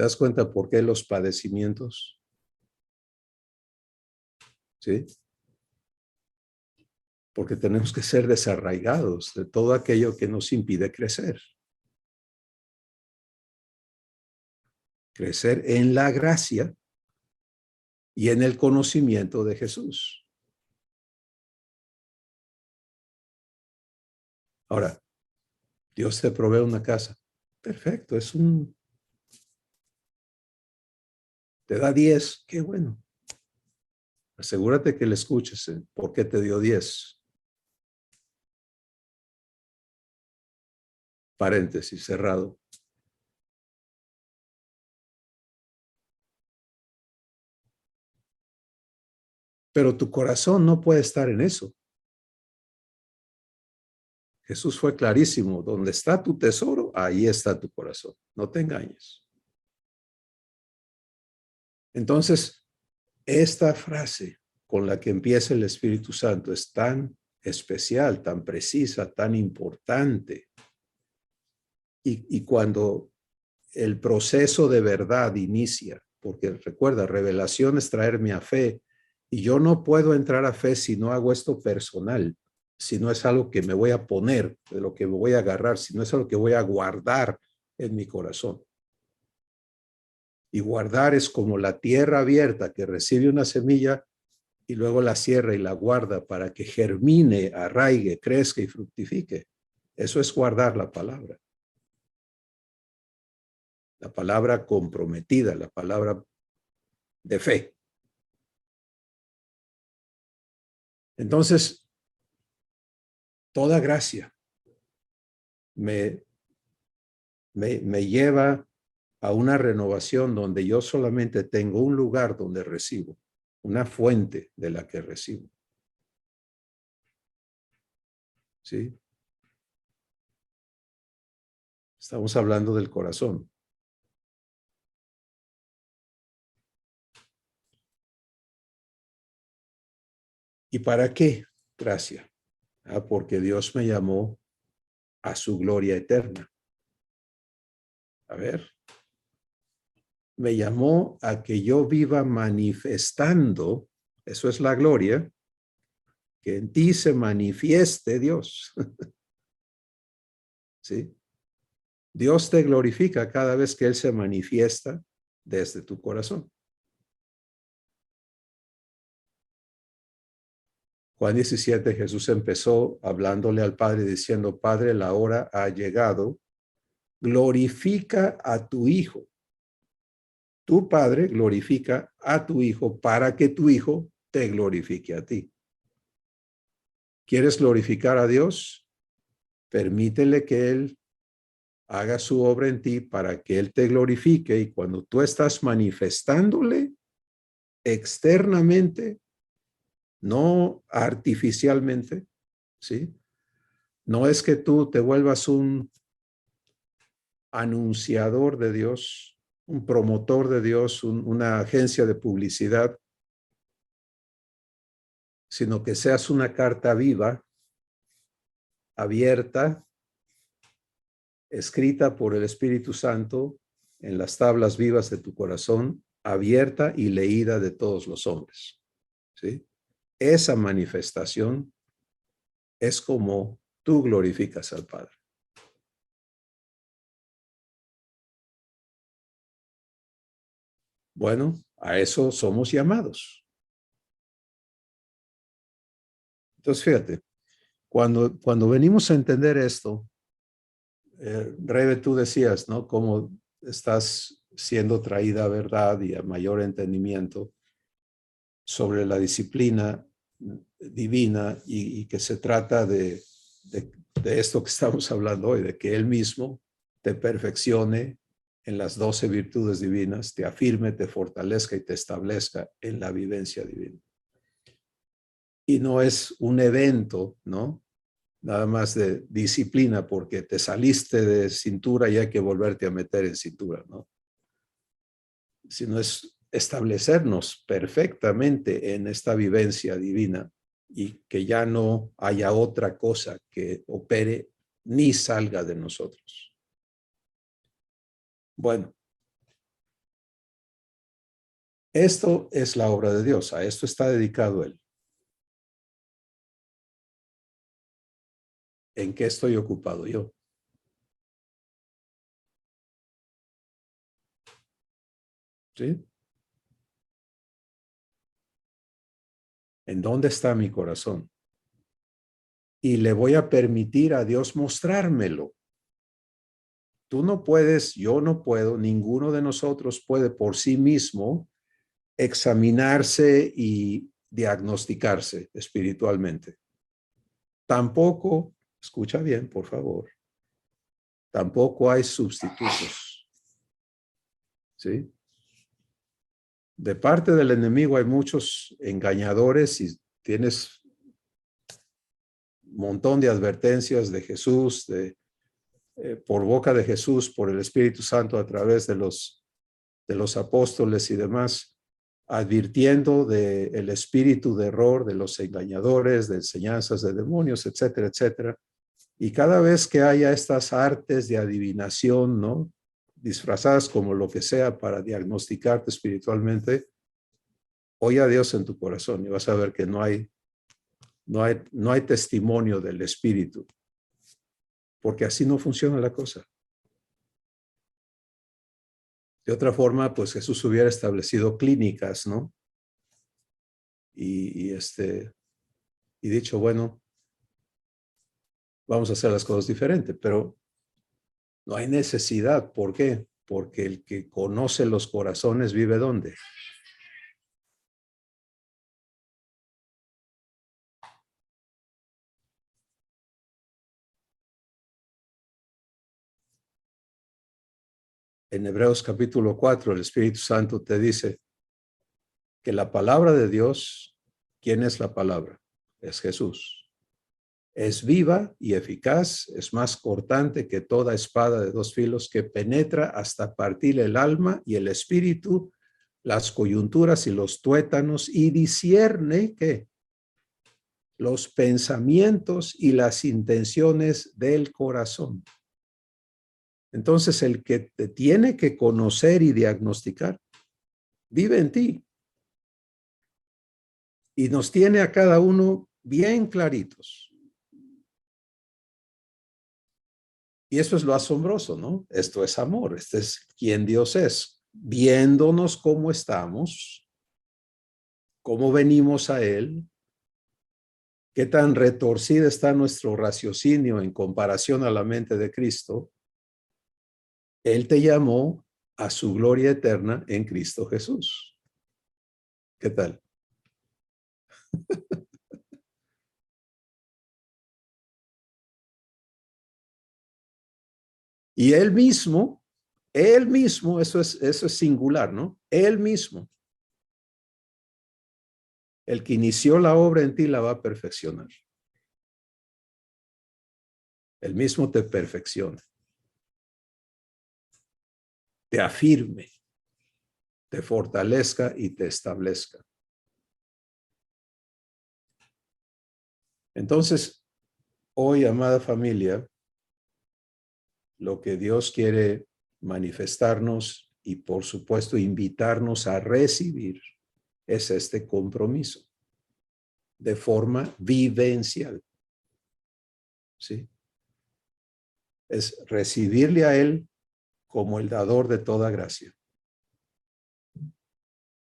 ¿Te das cuenta por qué los padecimientos? ¿Sí? Porque tenemos que ser desarraigados de todo aquello que nos impide crecer. Crecer en la gracia y en el conocimiento de Jesús. Ahora, Dios te provee una casa. Perfecto, te da 10, qué bueno. Asegúrate que le escuches. ¿Por qué te dio 10? Paréntesis cerrado. Pero tu corazón no puede estar en eso. Jesús fue clarísimo. Donde está tu tesoro, ahí está tu corazón. No te engañes. Entonces, esta frase con la que empieza el Espíritu Santo es tan especial, tan precisa, tan importante. Y cuando el proceso de verdad inicia, porque recuerda, revelación es traerme a fe, y yo no puedo entrar a fe si no hago esto personal, si no es algo que me voy a poner, de lo que me voy a agarrar, si no es algo que voy a guardar en mi corazón. Y guardar es como la tierra abierta que recibe una semilla y luego la cierra y la guarda para que germine, arraigue, crezca y fructifique. Eso es guardar la palabra comprometida, la palabra de fe. Entonces, toda gracia me lleva a una renovación donde yo solamente tengo un lugar donde recibo, una fuente de la que recibo. ¿Sí? Estamos hablando del corazón. ¿Y para qué? Gracia. Porque Dios me llamó a su gloria eterna. A ver. Me llamó a que yo viva manifestando, eso es la gloria, que en ti se manifieste Dios. ¿Sí? Dios te glorifica cada vez que Él se manifiesta desde tu corazón. Juan 17, Jesús empezó hablándole al Padre diciendo, Padre, la hora ha llegado, glorifica a tu Hijo. Tu Padre glorifica a tu Hijo para que tu Hijo te glorifique a ti. ¿Quieres glorificar a Dios? Permítele que Él haga su obra en ti para que Él te glorifique, y cuando tú estás manifestándole externamente, no artificialmente, ¿sí? No es que tú te vuelvas un anunciador de Dios, un promotor de Dios, una agencia de publicidad, sino que seas una carta viva, abierta, escrita por el Espíritu Santo en las tablas vivas de tu corazón, abierta y leída de todos los hombres. ¿Sí? Esa manifestación es como tú glorificas al Padre. Bueno, a eso somos llamados. Entonces, fíjate, cuando venimos a entender esto, Rebe, tú decías, ¿no? Cómo estás siendo traída a verdad y a mayor entendimiento sobre la disciplina divina, y que se trata de esto que estamos hablando hoy, de que Él mismo te perfeccione en las 12 virtudes divinas, te afirme, te fortalezca y te establezca en la vivencia divina. Y no es un evento, ¿no? Nada más de disciplina porque te saliste de cintura y hay que volverte a meter en cintura, ¿no? Sino es establecernos perfectamente en esta vivencia divina y que ya no haya otra cosa que opere ni salga de nosotros. Bueno, Esto es la obra de Dios, a esto está dedicado Él. ¿En qué estoy ocupado yo? ¿Sí? ¿En dónde está mi corazón? Y le voy a permitir a Dios mostrármelo. Tú no puedes, yo no puedo, ninguno de nosotros puede por sí mismo examinarse y diagnosticarse espiritualmente. Tampoco, escucha bien, por favor, tampoco hay sustitutos. ¿Sí? De parte del enemigo hay muchos engañadores y tienes un montón de advertencias de Jesús, por boca de Jesús, por el Espíritu Santo a través de los apóstoles y demás, advirtiendo del espíritu de error, de los engañadores, de enseñanzas de demonios, etcétera, etcétera. Y cada vez que haya estas artes de adivinación, ¿no? Disfrazadas como lo que sea para diagnosticarte espiritualmente, oye a Dios en tu corazón y vas a ver que no hay testimonio del espíritu, porque así no funciona la cosa. De otra forma, pues Jesús hubiera establecido clínicas, ¿no? Y dicho, bueno, vamos a hacer las cosas diferentes, pero no hay necesidad. ¿Por qué? Porque el que conoce los corazones vive ¿dónde? En Hebreos capítulo 4, el Espíritu Santo te dice que la palabra de Dios, ¿quién es la palabra? Es Jesús. Es viva y eficaz, es más cortante que toda espada de dos filos que penetra hasta partir el alma y el espíritu, las coyunturas y los tuétanos y discierne que los pensamientos y las intenciones del corazón. Entonces, el que te tiene que conocer y diagnosticar vive en ti y nos tiene a cada uno bien claritos. Y eso es lo asombroso, ¿no? Esto es amor, este es quien Dios es, viéndonos cómo estamos, cómo venimos a Él, qué tan retorcida está nuestro raciocinio en comparación a la mente de Cristo. Él te llamó a su gloria eterna en Cristo Jesús. ¿Qué tal? Y él mismo, eso es singular, ¿no? Él mismo, el que inició la obra en ti la va a perfeccionar. Él mismo te perfecciona, te afirme, te fortalezca y te establezca. Entonces, hoy, amada familia, lo que Dios quiere manifestarnos y, por supuesto, invitarnos a recibir es este compromiso de forma vivencial. ¿Sí? Es recibirle a Él como el dador de toda gracia.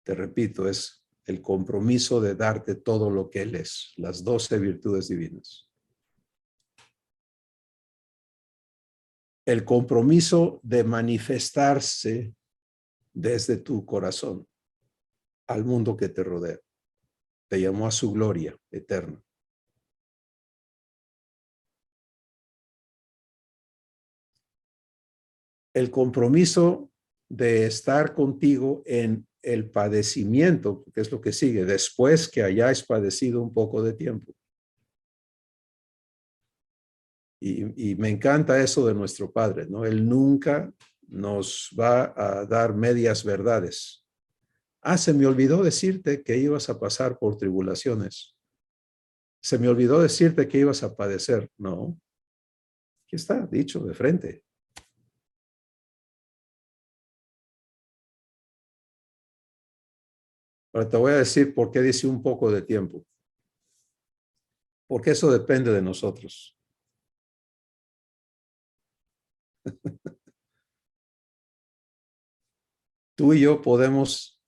Te repito, es el compromiso de darte todo lo que Él es, las 12 virtudes divinas. El compromiso de manifestarse desde tu corazón al mundo que te rodea. Te llamó a su gloria eterna. El compromiso de estar contigo en el padecimiento, que es lo que sigue, después que hayáis padecido un poco de tiempo. Y me encanta eso de nuestro Padre, ¿no? Él nunca nos va a dar medias verdades. Se me olvidó decirte que ibas a pasar por tribulaciones. Se me olvidó decirte que ibas a padecer. No, aquí está, dicho de frente. Pero te voy a decir por qué dice un poco de tiempo. Porque eso depende de nosotros. Tú y yo podemos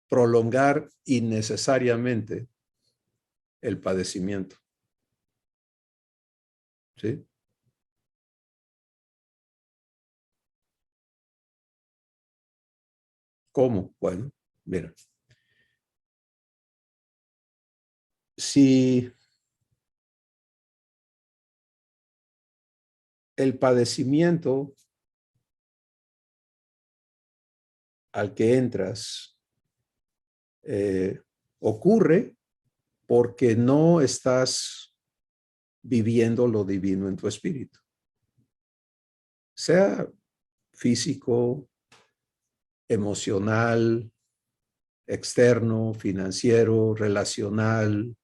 prolongar innecesariamente el padecimiento. ¿Sí? ¿Cómo? Bueno, mira, si el padecimiento al que entras ocurre porque no estás viviendo lo divino en tu espíritu, sea físico, emocional, externo, financiero, relacional,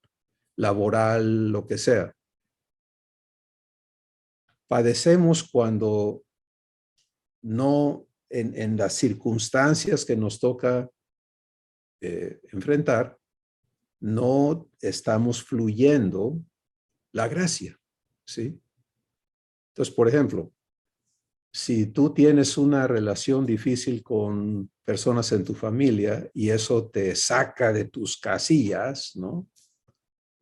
laboral, lo que sea. Padecemos cuando no, en las circunstancias que nos toca enfrentar, no estamos fluyendo la gracia, ¿sí? Entonces, por ejemplo, si tú tienes una relación difícil con personas en tu familia y eso te saca de tus casillas, ¿no?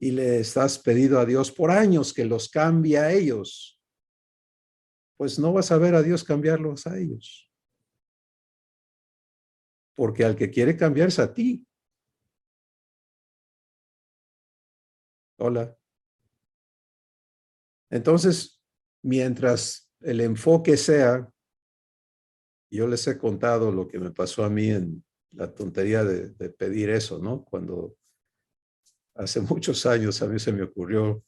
Y le estás pedido a Dios por años que los cambie a ellos, pues no vas a ver a Dios cambiarlos a ellos. Porque al que quiere cambiarse a ti. Hola. Entonces, mientras el enfoque sea, yo les he contado lo que me pasó a mí en la tontería de pedir eso, ¿no? Cuando hace muchos años a mí se me ocurrió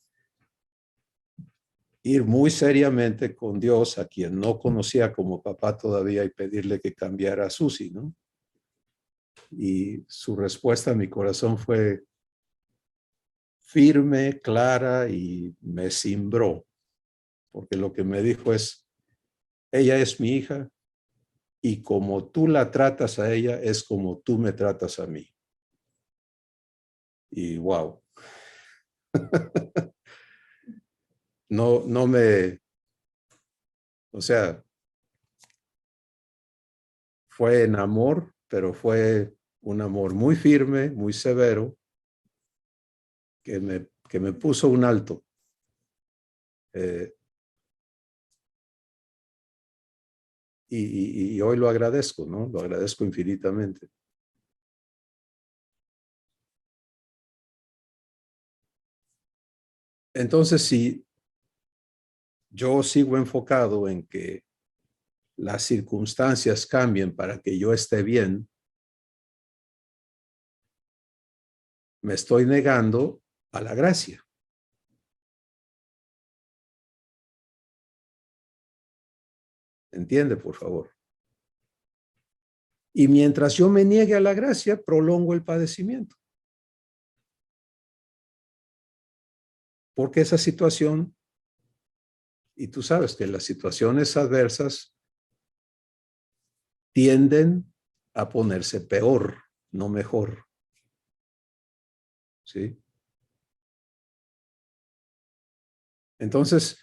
ir muy seriamente con Dios, a quien no conocía como papá todavía, y pedirle que cambiara a Susi, ¿no? Y su respuesta a mi corazón fue firme, clara y me cimbró, porque lo que me dijo es, ella es mi hija y como tú la tratas a ella es como tú me tratas a mí. Y wow, no me, o sea, fue en amor, pero fue un amor muy firme, muy severo, que me puso un alto. Eh, y hoy lo agradezco, ¿no? Lo agradezco infinitamente. Entonces, si yo sigo enfocado en que las circunstancias cambien para que yo esté bien, me estoy negando a la gracia. ¿Entiende, por favor? Y mientras yo me niegue a la gracia, prolongo el padecimiento. Porque esa situación, y tú sabes que las situaciones adversas tienden a ponerse peor, no mejor. ¿Sí? Entonces,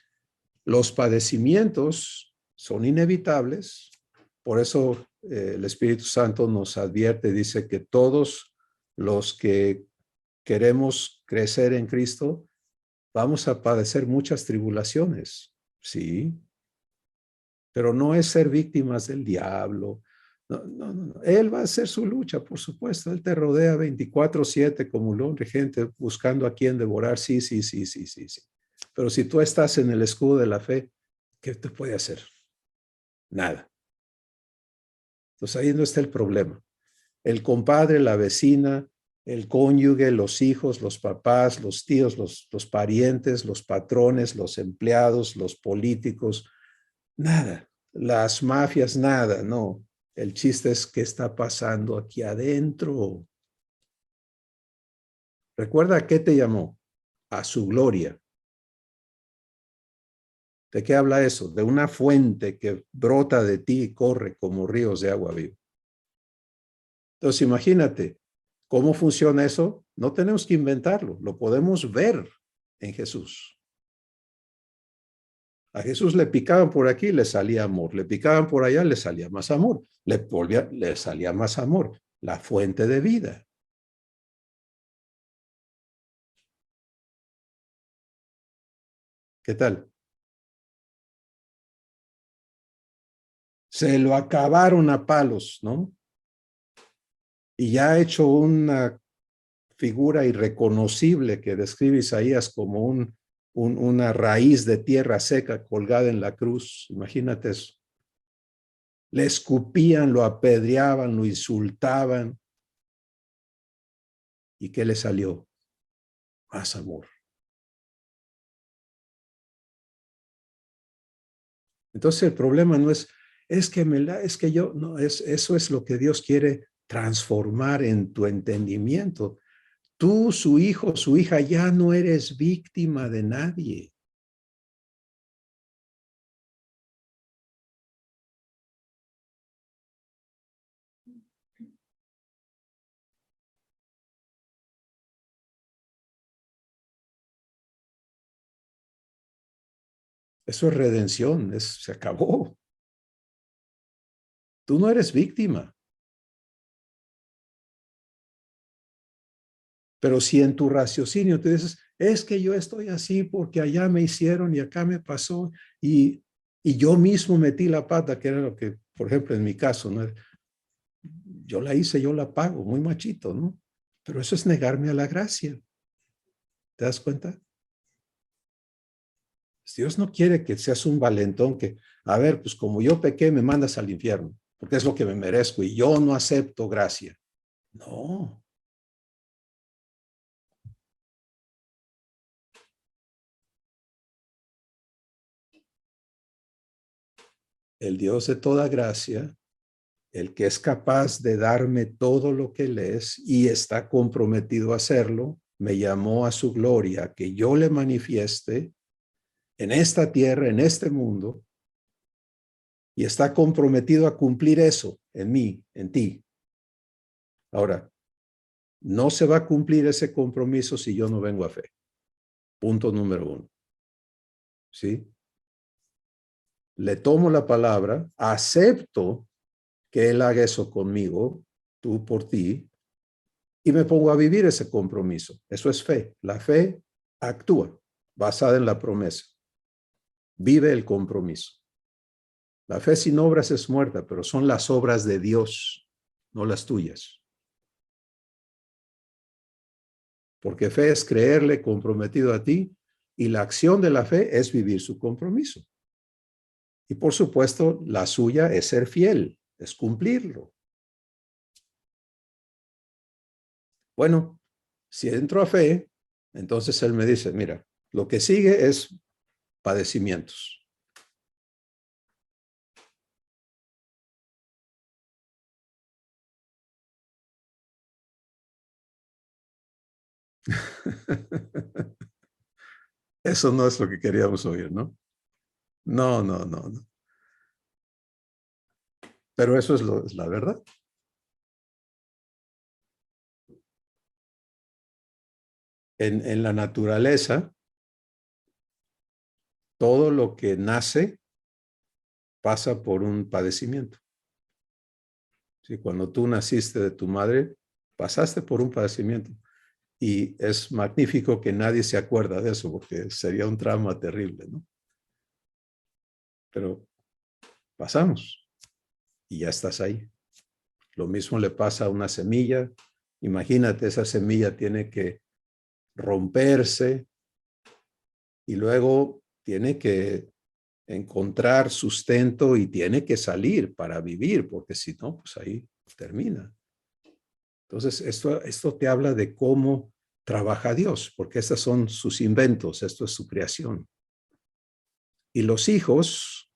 los padecimientos son inevitables. Por eso el Espíritu Santo nos advierte, dice que todos los que queremos crecer en Cristo, vamos a padecer muchas tribulaciones, sí, pero no es ser víctimas del diablo. No, no, no. Él va a hacer su lucha, por supuesto. Él te rodea 24/7 como un león gente buscando a quien devorar. Sí, sí, sí, sí, sí, sí. Pero si tú estás en el escudo de la fe, ¿qué te puede hacer? Nada. Entonces ahí no está el problema. El compadre, la vecina, el cónyuge, los hijos, los papás, los tíos, los parientes, los patrones, los empleados, los políticos, nada. Las mafias, nada, no. El chiste es qué está pasando aquí adentro. Recuerda a qué te llamó, a su gloria. ¿De qué habla eso? De una fuente que brota de ti y corre como ríos de agua viva. Entonces, imagínate, ¿cómo funciona eso? No tenemos que inventarlo, lo podemos ver en Jesús. A Jesús le picaban por aquí, le salía amor. Le picaban por allá, le salía más amor. Le salía más amor. La fuente de vida. ¿Qué tal? Se lo acabaron a palos, ¿no? Y ya ha hecho una figura irreconocible que describe Isaías como una raíz de tierra seca colgada en la cruz. Imagínate eso. Le escupían, lo apedreaban, lo insultaban. ¿Y qué le salió? Más amor. Entonces el problema no es que yo, no, eso es lo que Dios quiere transformar en tu entendimiento. Tú, su hijo, su hija, ya no eres víctima de nadie. Eso es redención, se acabó. Tú no eres víctima. Pero si en tu raciocinio te dices, es que yo estoy así porque allá me hicieron y acá me pasó y yo mismo metí la pata, que era lo que, por ejemplo, en mi caso, ¿no? Yo la hice, yo la pago, muy machito, ¿no? Pero eso es negarme a la gracia. ¿Te das cuenta? Dios no quiere que seas un valentón que, a ver, pues como yo pequé, me mandas al infierno, porque es lo que me merezco y yo no acepto gracia. No. El Dios de toda gracia, el que es capaz de darme todo lo que Él es y está comprometido a hacerlo, me llamó a su gloria, que yo le manifieste en esta tierra, en este mundo, y está comprometido a cumplir eso en mí, en ti. Ahora, no se va a cumplir ese compromiso si yo no vengo a fe. Punto número 1. ¿Sí? Le tomo la palabra, acepto que Él haga eso conmigo, tú por ti, y me pongo a vivir ese compromiso. Eso es fe. La fe actúa basada en la promesa. Vive el compromiso. La fe sin obras es muerta, pero son las obras de Dios, no las tuyas. Porque fe es creerle comprometido a ti y la acción de la fe es vivir su compromiso. Y por supuesto, la suya es ser fiel, es cumplirlo. Bueno, si entro a fe, entonces él me dice, mira, lo que sigue es padecimientos. Eso no es lo que queríamos oír, ¿no? No, no, no, no. Pero eso es la verdad. En la naturaleza, todo lo que nace pasa por un padecimiento. ¿Sí? Cuando tú naciste de tu madre, pasaste por un padecimiento. Y es magnífico que nadie se acuerda de eso, porque sería un trauma terrible, ¿no? Pero pasamos y ya estás ahí. Lo mismo le pasa a una semilla. Imagínate, esa semilla tiene que romperse y luego tiene que encontrar sustento y tiene que salir para vivir, porque si no, pues ahí termina. Entonces, esto te habla de cómo trabaja Dios, porque estos son sus inventos, esto es su creación. Y los hijos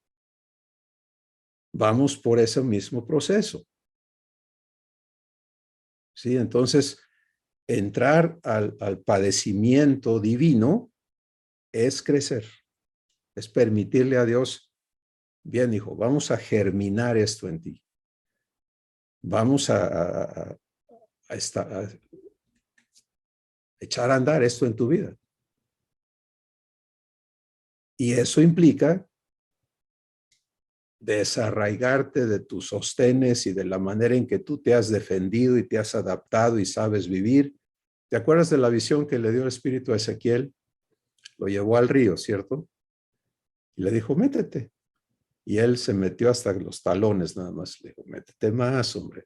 vamos por ese mismo proceso. ¿Sí? Entonces, entrar al padecimiento divino es crecer, es permitirle a Dios, bien hijo, vamos a germinar esto en ti. vamos a echar a andar esto en tu vida. Y eso implica desarraigarte de tus sostenes y de la manera en que tú te has defendido y te has adaptado y sabes vivir. ¿Te acuerdas de la visión que le dio el Espíritu a Ezequiel? Lo llevó al río, ¿cierto? Y le dijo, métete. Y él se metió hasta los talones nada más. Le dijo, métete más, hombre.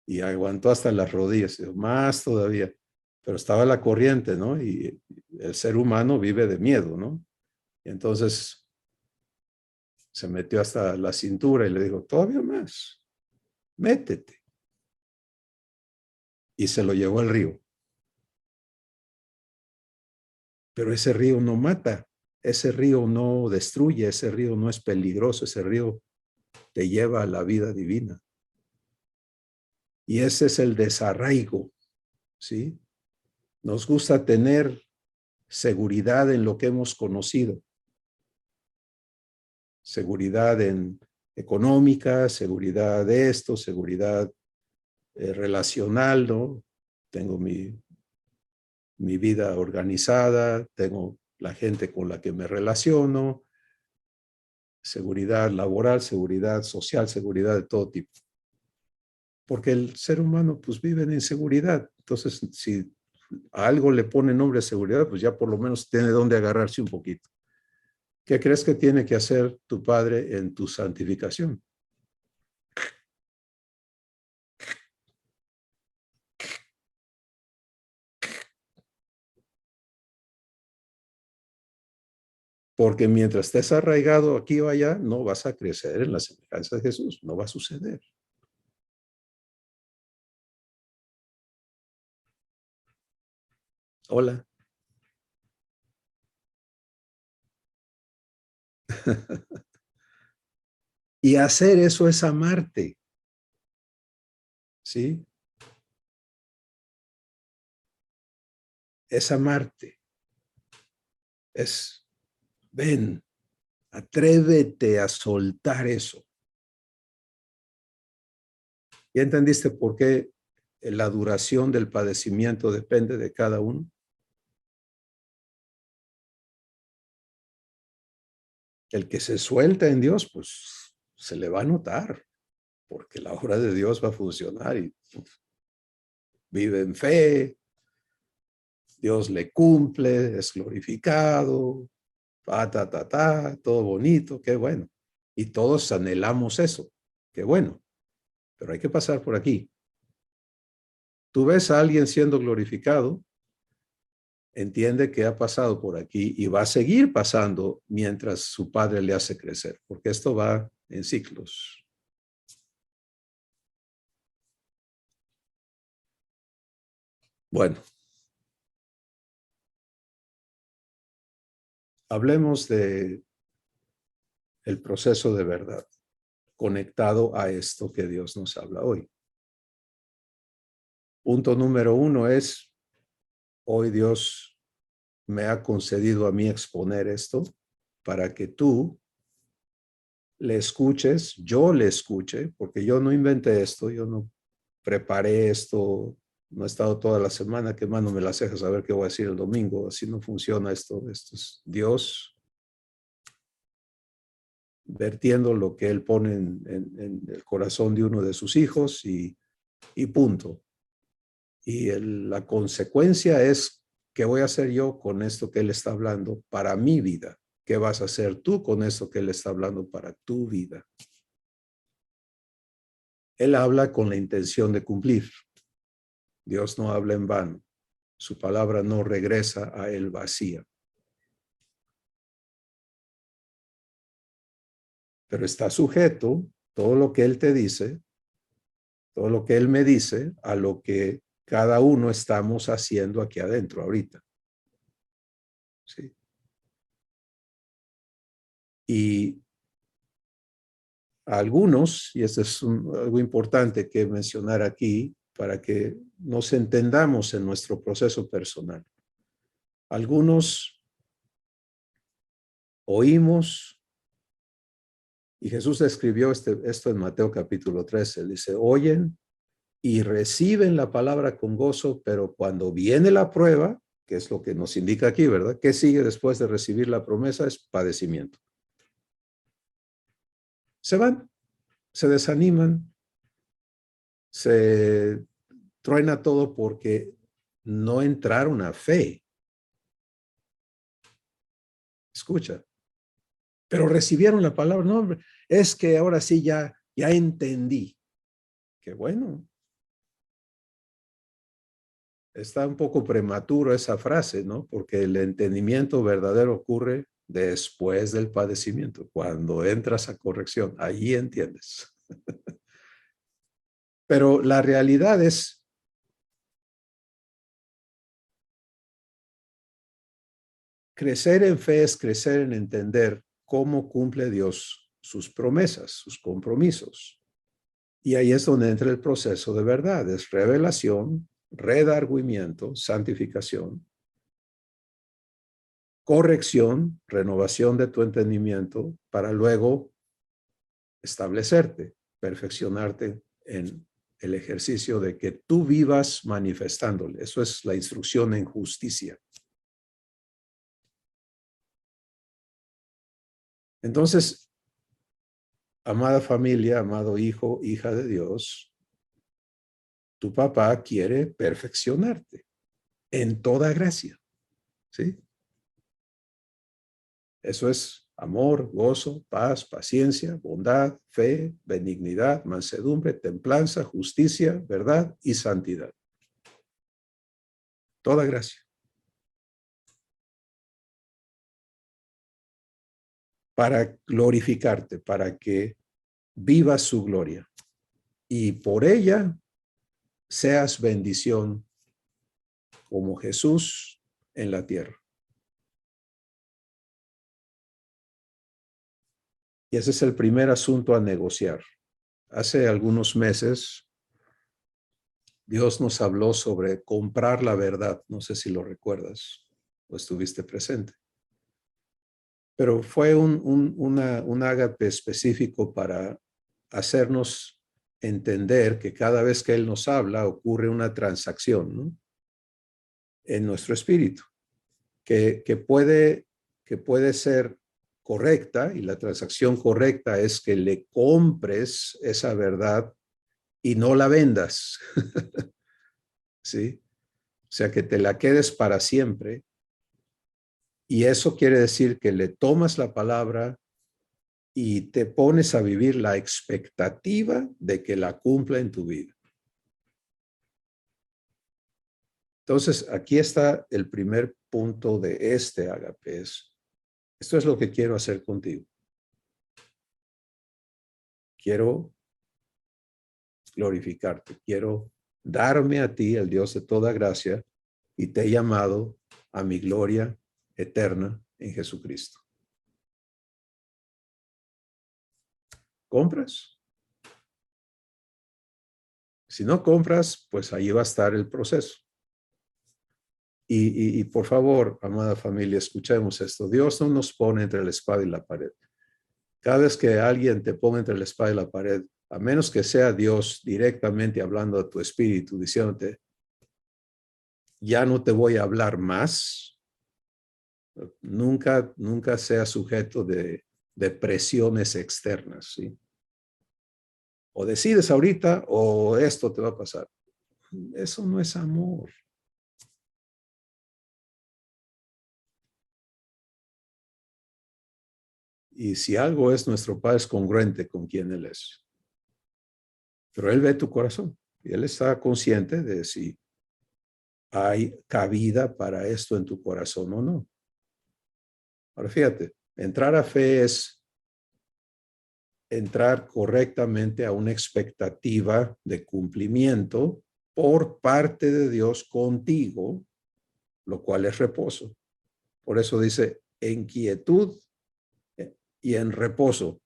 Y aguantó hasta las rodillas. Y dijo, más todavía. Pero estaba la corriente, ¿no? Y el ser humano vive de miedo, ¿no? Y entonces se metió hasta la cintura y le dijo, todavía más, métete. Y se lo llevó al río. Pero ese río no mata, ese río no destruye, ese río no es peligroso, ese río te lleva a la vida divina. Y ese es el desarraigo, ¿sí? Nos gusta tener seguridad en lo que hemos conocido. Seguridad en económica, seguridad de esto, seguridad relacional, ¿no? Tengo mi vida organizada, tengo la gente con la que me relaciono, seguridad laboral, seguridad social, seguridad de todo tipo. Porque el ser humano pues vive en inseguridad. Entonces, si a algo le pone nombre de seguridad, pues ya por lo menos tiene dónde agarrarse un poquito. ¿Qué crees que tiene que hacer tu Padre en tu santificación? Porque mientras estés arraigado aquí o allá, no vas a crecer en la semejanza de Jesús. No va a suceder. Hola. Y hacer eso es amarte. ¿Sí? Es amarte. Es, ven, atrévete a soltar eso. ¿Ya entendiste por qué la duración del padecimiento depende de cada uno? El que se suelta en Dios, pues se le va a notar, porque la obra de Dios va a funcionar y vive en fe, Dios le cumple, es glorificado, todo bonito, qué bueno. Y todos anhelamos eso, qué bueno, pero hay que pasar por aquí. Tú ves a alguien siendo glorificado, entiende que ha pasado por aquí y va a seguir pasando mientras su padre le hace crecer, porque esto va en ciclos. Bueno, hablemos de el proceso de verdad conectado a esto que Dios nos habla hoy. Punto número 1 es, hoy Dios me ha concedido a mí exponer esto para que tú le escuches, yo le escuche, porque yo no inventé esto, yo no preparé esto, no he estado toda la semana quemándome las cejas a ver qué voy a decir el domingo, así no funciona esto, esto es Dios vertiendo lo que Él pone en el corazón de uno de sus hijos y punto. Y la consecuencia es, ¿qué voy a hacer yo con esto que Él está hablando para mi vida? ¿Qué vas a hacer tú con esto que Él está hablando para tu vida? Él habla con la intención de cumplir. Dios no habla en vano. Su palabra no regresa a Él vacía. Pero está sujeto todo lo que Él te dice, todo lo que Él me dice, a lo que cada uno estamos haciendo aquí adentro ahorita. ¿Sí? Y algunos, y esto es algo importante que mencionar aquí para que nos entendamos en nuestro proceso personal. Algunos oímos, y Jesús escribió esto en Mateo capítulo 13, dice, oyen y reciben la palabra con gozo, pero cuando viene la prueba, que es lo que nos indica aquí, ¿verdad? ¿Qué sigue después de recibir la promesa? Es padecimiento. Se van, se desaniman, se truena todo porque no entraron a fe. Escucha, pero recibieron la palabra. No, hombre, es que ahora sí ya entendí. Qué bueno. Está un poco prematuro esa frase, ¿no? Porque el entendimiento verdadero ocurre después del padecimiento. Cuando entras a corrección, ahí entiendes. Pero la realidad es, crecer en fe es crecer en entender cómo cumple Dios sus promesas, sus compromisos. Y ahí es donde entra el proceso de verdad. Es revelación, redargüimiento, santificación, corrección, renovación de tu entendimiento para luego establecerte, perfeccionarte en el ejercicio de que tú vivas manifestándole. Eso es la instrucción en justicia. Entonces, amada familia, amado hijo, hija de Dios, tu papá quiere perfeccionarte en toda gracia, ¿sí? Eso es amor, gozo, paz, paciencia, bondad, fe, benignidad, mansedumbre, templanza, justicia, verdad y santidad. Toda gracia. Para glorificarte, para que vivas su gloria y por ella seas bendición como Jesús en la tierra. Y ese es el primer asunto a negociar. Hace algunos meses, Dios nos habló sobre comprar la verdad. No sé si lo recuerdas o estuviste presente. Pero fue un ágape específico para hacernos entender que cada vez que Él nos habla ocurre una transacción, ¿no? En nuestro espíritu, que puede ser correcta, y la transacción correcta es que le compres esa verdad y no la vendas, ¿sí? O sea, que te la quedes para siempre. Y eso quiere decir que le tomas la palabra y te pones a vivir la expectativa de que la cumpla en tu vida. Entonces, aquí está el primer punto de este ágape. Esto es lo que quiero hacer contigo. Quiero glorificarte. Quiero darme a ti, el Dios de toda gracia, y te he llamado a mi gloria eterna en Jesucristo. ¿Compras? Si no compras, pues ahí va a estar el proceso. Y por favor, amada familia, escuchemos esto. Dios no nos pone entre la espada y la pared. Cada vez que alguien te ponga entre la espada y la pared, a menos que sea Dios directamente hablando a tu espíritu, diciéndote, ya no te voy a hablar más, nunca sea sujeto de presiones externas, ¿sí? O decides ahorita o esto te va a pasar. Eso no es amor. Y si algo es, nuestro Padre es congruente con quien Él es. Pero Él ve tu corazón y Él está consciente de si hay cabida para esto en tu corazón o no. Ahora fíjate, entrar a fe es entrar correctamente a una expectativa de cumplimiento por parte de Dios contigo, lo cual es reposo. Por eso dice en quietud y en reposo.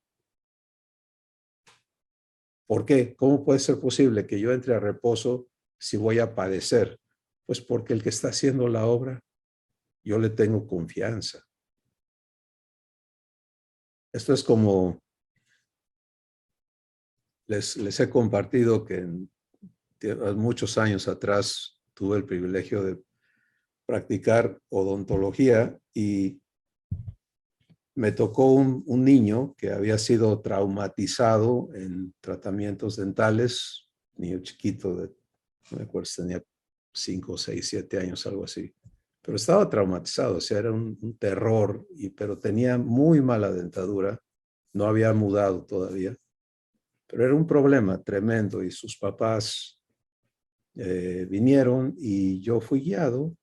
¿Por qué? ¿Cómo puede ser posible que yo entre a reposo si voy a padecer? Pues porque el que está haciendo la obra, yo le tengo confianza. Esto es como les he compartido que muchos años atrás tuve el privilegio de practicar odontología y me tocó un niño que había sido traumatizado en tratamientos dentales, niño chiquito, no me acuerdo si tenía 5, 6, 7 años, algo así. Pero estaba traumatizado, o sea, era un terror, pero tenía muy mala dentadura, no había mudado todavía, pero era un problema tremendo y sus papás vinieron y yo fui guiado,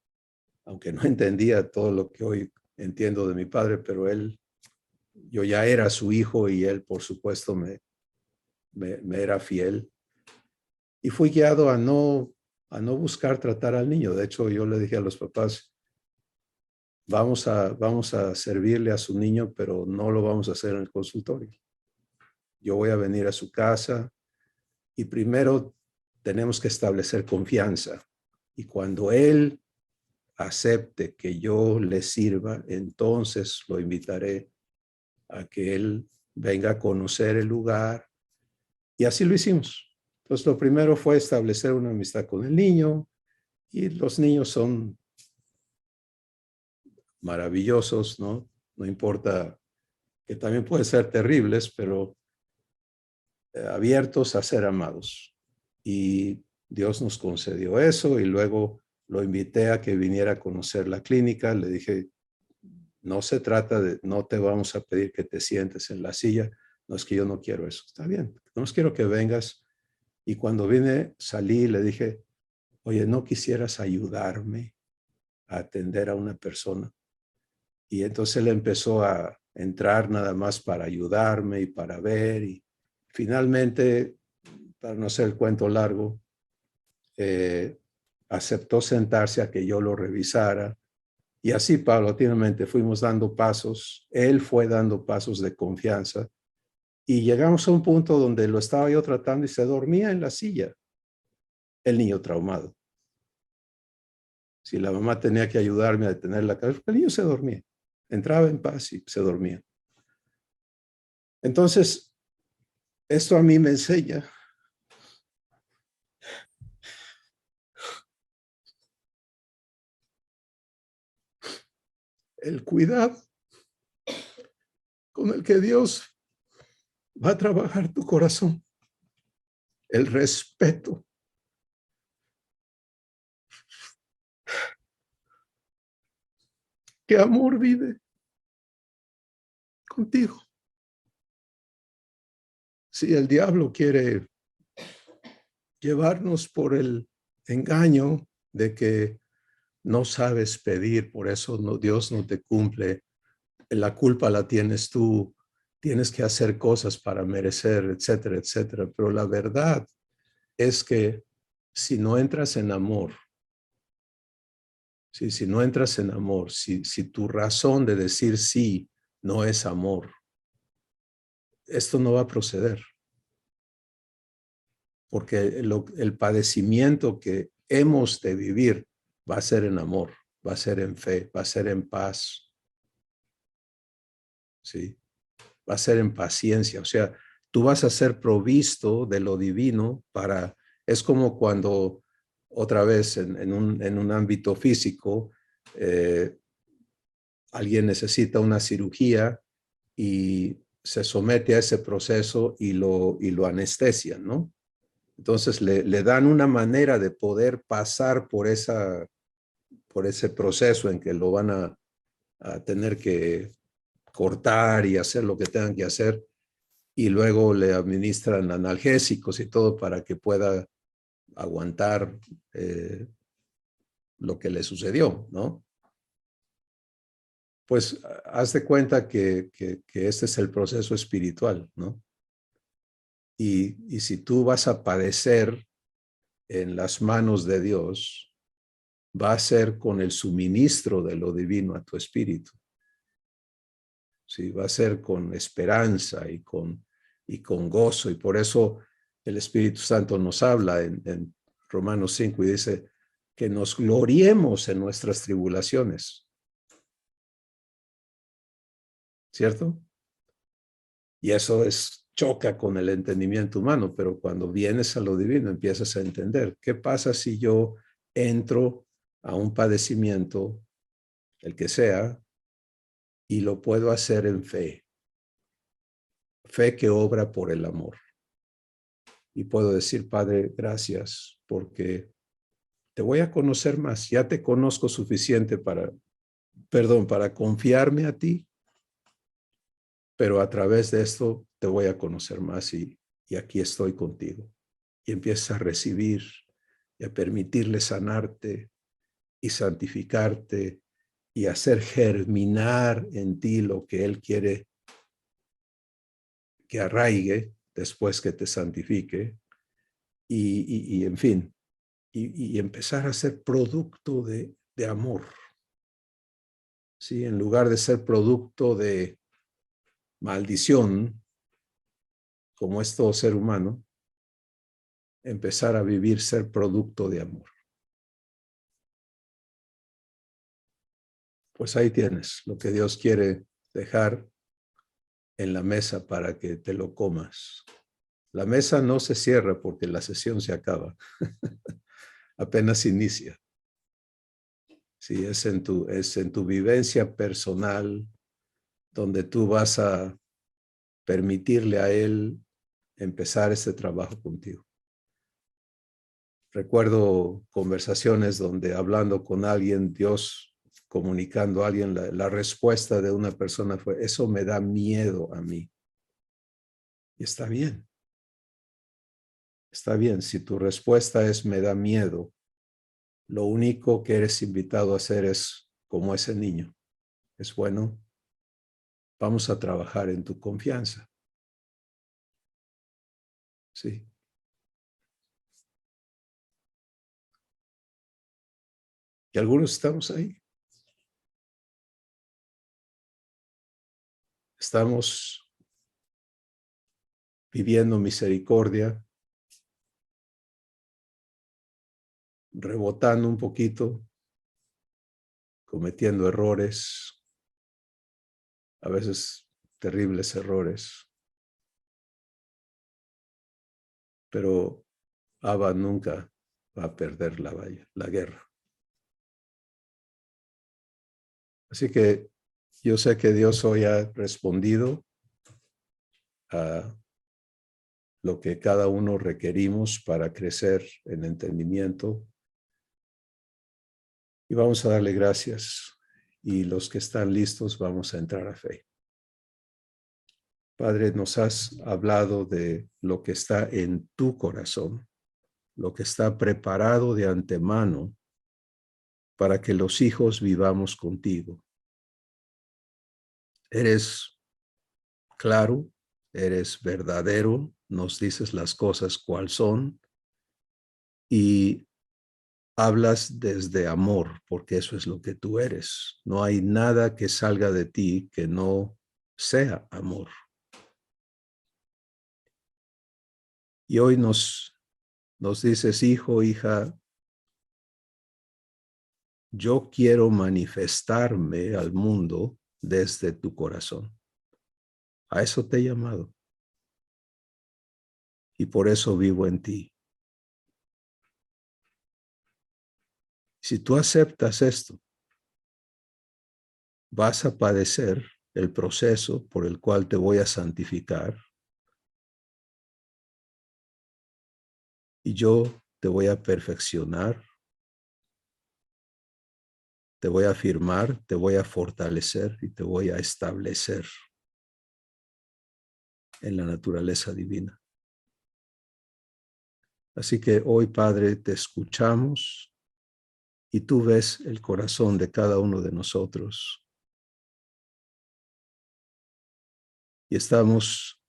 aunque no entendía todo lo que hoy entiendo de mi padre, pero yo ya era su hijo y él, por supuesto, me era fiel. Y fui guiado a no buscar tratar al niño. De hecho, yo le dije a los papás, vamos a servirle a su niño, pero no lo vamos a hacer en el consultorio. Yo voy a venir a su casa y primero tenemos que establecer confianza. Y cuando él acepte que yo le sirva, entonces lo invitaré a que él venga a conocer el lugar. Y así lo hicimos. Entonces, lo primero fue establecer una amistad con el niño, y los niños son maravillosos, ¿no? No importa que también pueden ser terribles, pero abiertos a ser amados. Y Dios nos concedió eso y luego lo invité a que viniera a conocer la clínica. Le dije, no se trata de, no te vamos a pedir que te sientes en la silla. No es que yo no quiero eso. Está bien. No quiero que vengas. Y cuando vine, salí y le dije, oye, ¿no quisieras ayudarme a atender a una persona? Y entonces él empezó a entrar nada más para ayudarme y para ver. Y finalmente, para no hacer el cuento largo, aceptó sentarse a que yo lo revisara. Y así paulatinamente fuimos dando pasos. Él fue dando pasos de confianza. Y llegamos a un punto donde lo estaba yo tratando y se dormía en la silla. El niño traumado. Si la mamá tenía que ayudarme a detener la cabeza, el niño se dormía. Entraba en paz y se dormía. Entonces, esto a mí me enseña el cuidado con el que Dios va a trabajar tu corazón, el respeto. ¿Qué amor vive contigo? Si el diablo quiere llevarnos por el engaño de que no sabes pedir, por eso Dios no te cumple, la culpa la tienes tú, tienes que hacer cosas para merecer, etcétera, etcétera. Pero la verdad es que si no entras en amor, si no entras en amor, si tu razón de decir sí no es amor, esto no va a proceder. Porque el padecimiento que hemos de vivir va a ser en amor, va a ser en fe, va a ser en paz, ¿sí? Va a ser en paciencia. O sea, tú vas a ser provisto de lo divino para, es como cuando otra vez en un ámbito físico, alguien necesita una cirugía y se somete a ese proceso y lo anestesian, ¿no? Entonces le dan una manera de poder pasar por ese proceso en que lo van a tener que cortar y hacer lo que tengan que hacer, y luego le administran analgésicos y todo para que pueda aguantar lo que le sucedió, ¿no? Pues haz de cuenta que este es el proceso espiritual, ¿no? Y si tú vas a padecer en las manos de Dios, va a ser con el suministro de lo divino a tu espíritu. Sí, va a ser con esperanza y con gozo. Y por eso el Espíritu Santo nos habla en Romanos 5 y dice que nos gloriemos en nuestras tribulaciones. ¿Cierto? Y eso es choca con el entendimiento humano, pero cuando vienes a lo divino empiezas a entender qué pasa si yo entro a un padecimiento, el que sea, y lo puedo hacer en fe. Fe que obra por el amor. Y puedo decir, Padre, gracias, porque te voy a conocer más. Ya te conozco suficiente para confiarme a ti, pero a través de esto te voy a conocer más y aquí estoy contigo. Y empiezas a recibir y a permitirle sanarte y santificarte y hacer germinar en ti lo que Él quiere que arraigue después que te santifique y en fin, y empezar a ser producto de amor. ¿Sí? En lugar de ser producto de maldición, como es todo ser humano, empezar a vivir, ser producto de amor. Pues ahí tienes lo que Dios quiere dejar en la mesa para que te lo comas. La mesa no se cierra porque la sesión se acaba. Apenas inicia. Sí, es en tu vivencia personal donde tú vas a permitirle a Él empezar este trabajo contigo. Recuerdo conversaciones donde hablando con alguien, Dios comunicando a alguien, la respuesta de una persona fue, eso me da miedo a mí. Y está bien. Está bien, si tu respuesta es me da miedo, lo único que eres invitado a hacer es como ese niño. Es bueno, vamos a trabajar en tu confianza. Sí. Y algunos estamos ahí. Estamos viviendo misericordia, rebotando un poquito, cometiendo errores, a veces terribles errores. Pero Abba nunca va a perder la guerra. Así que yo sé que Dios hoy ha respondido a lo que cada uno requerimos para crecer en entendimiento. Y vamos a darle gracias. Y los que están listos, vamos a entrar a fe. Padre, nos has hablado de lo que está en tu corazón, lo que está preparado de antemano para que los hijos vivamos contigo. Eres claro, eres verdadero, nos dices las cosas cual son y hablas desde amor, porque eso es lo que tú eres. No hay nada que salga de ti que no sea amor. Y hoy nos dices, hijo, hija, yo quiero manifestarme al mundo desde tu corazón. A eso te he llamado. Y por eso vivo en ti. Si tú aceptas esto, vas a padecer el proceso por el cual te voy a santificar y yo te voy a perfeccionar, te voy a afirmar, te voy a fortalecer y te voy a establecer en la naturaleza divina. Así que hoy, Padre, te escuchamos y tú ves el corazón de cada uno de nosotros. Y estamos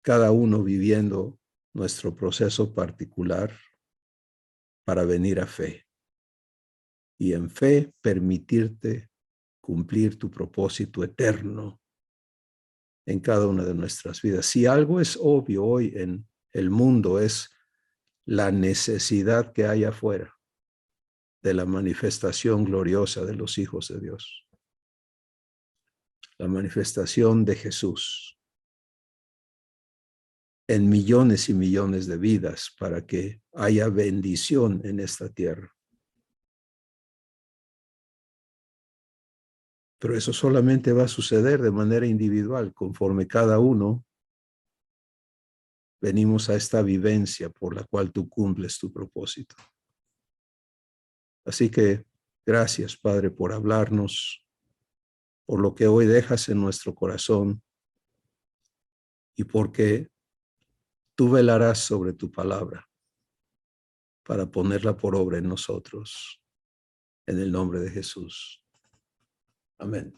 cada uno viviendo nuestro proceso particular para venir a fe. Y en fe permitirte cumplir tu propósito eterno en cada una de nuestras vidas. Si algo es obvio hoy en el mundo es la necesidad que hay afuera de la manifestación gloriosa de los hijos de Dios. la manifestación de Jesús en millones y millones de vidas para que haya bendición en esta tierra. Pero eso solamente va a suceder de manera individual, conforme cada uno venimos a esta vivencia por la cual tú cumples tu propósito. Así que gracias, Padre, por hablarnos, por lo que hoy dejas en nuestro corazón y porque tú velarás sobre tu palabra para ponerla por obra en nosotros. En el nombre de Jesús. Amén.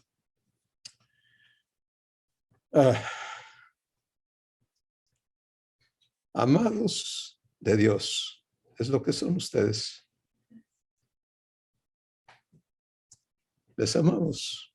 Amados de Dios, es lo que son ustedes. Les amamos.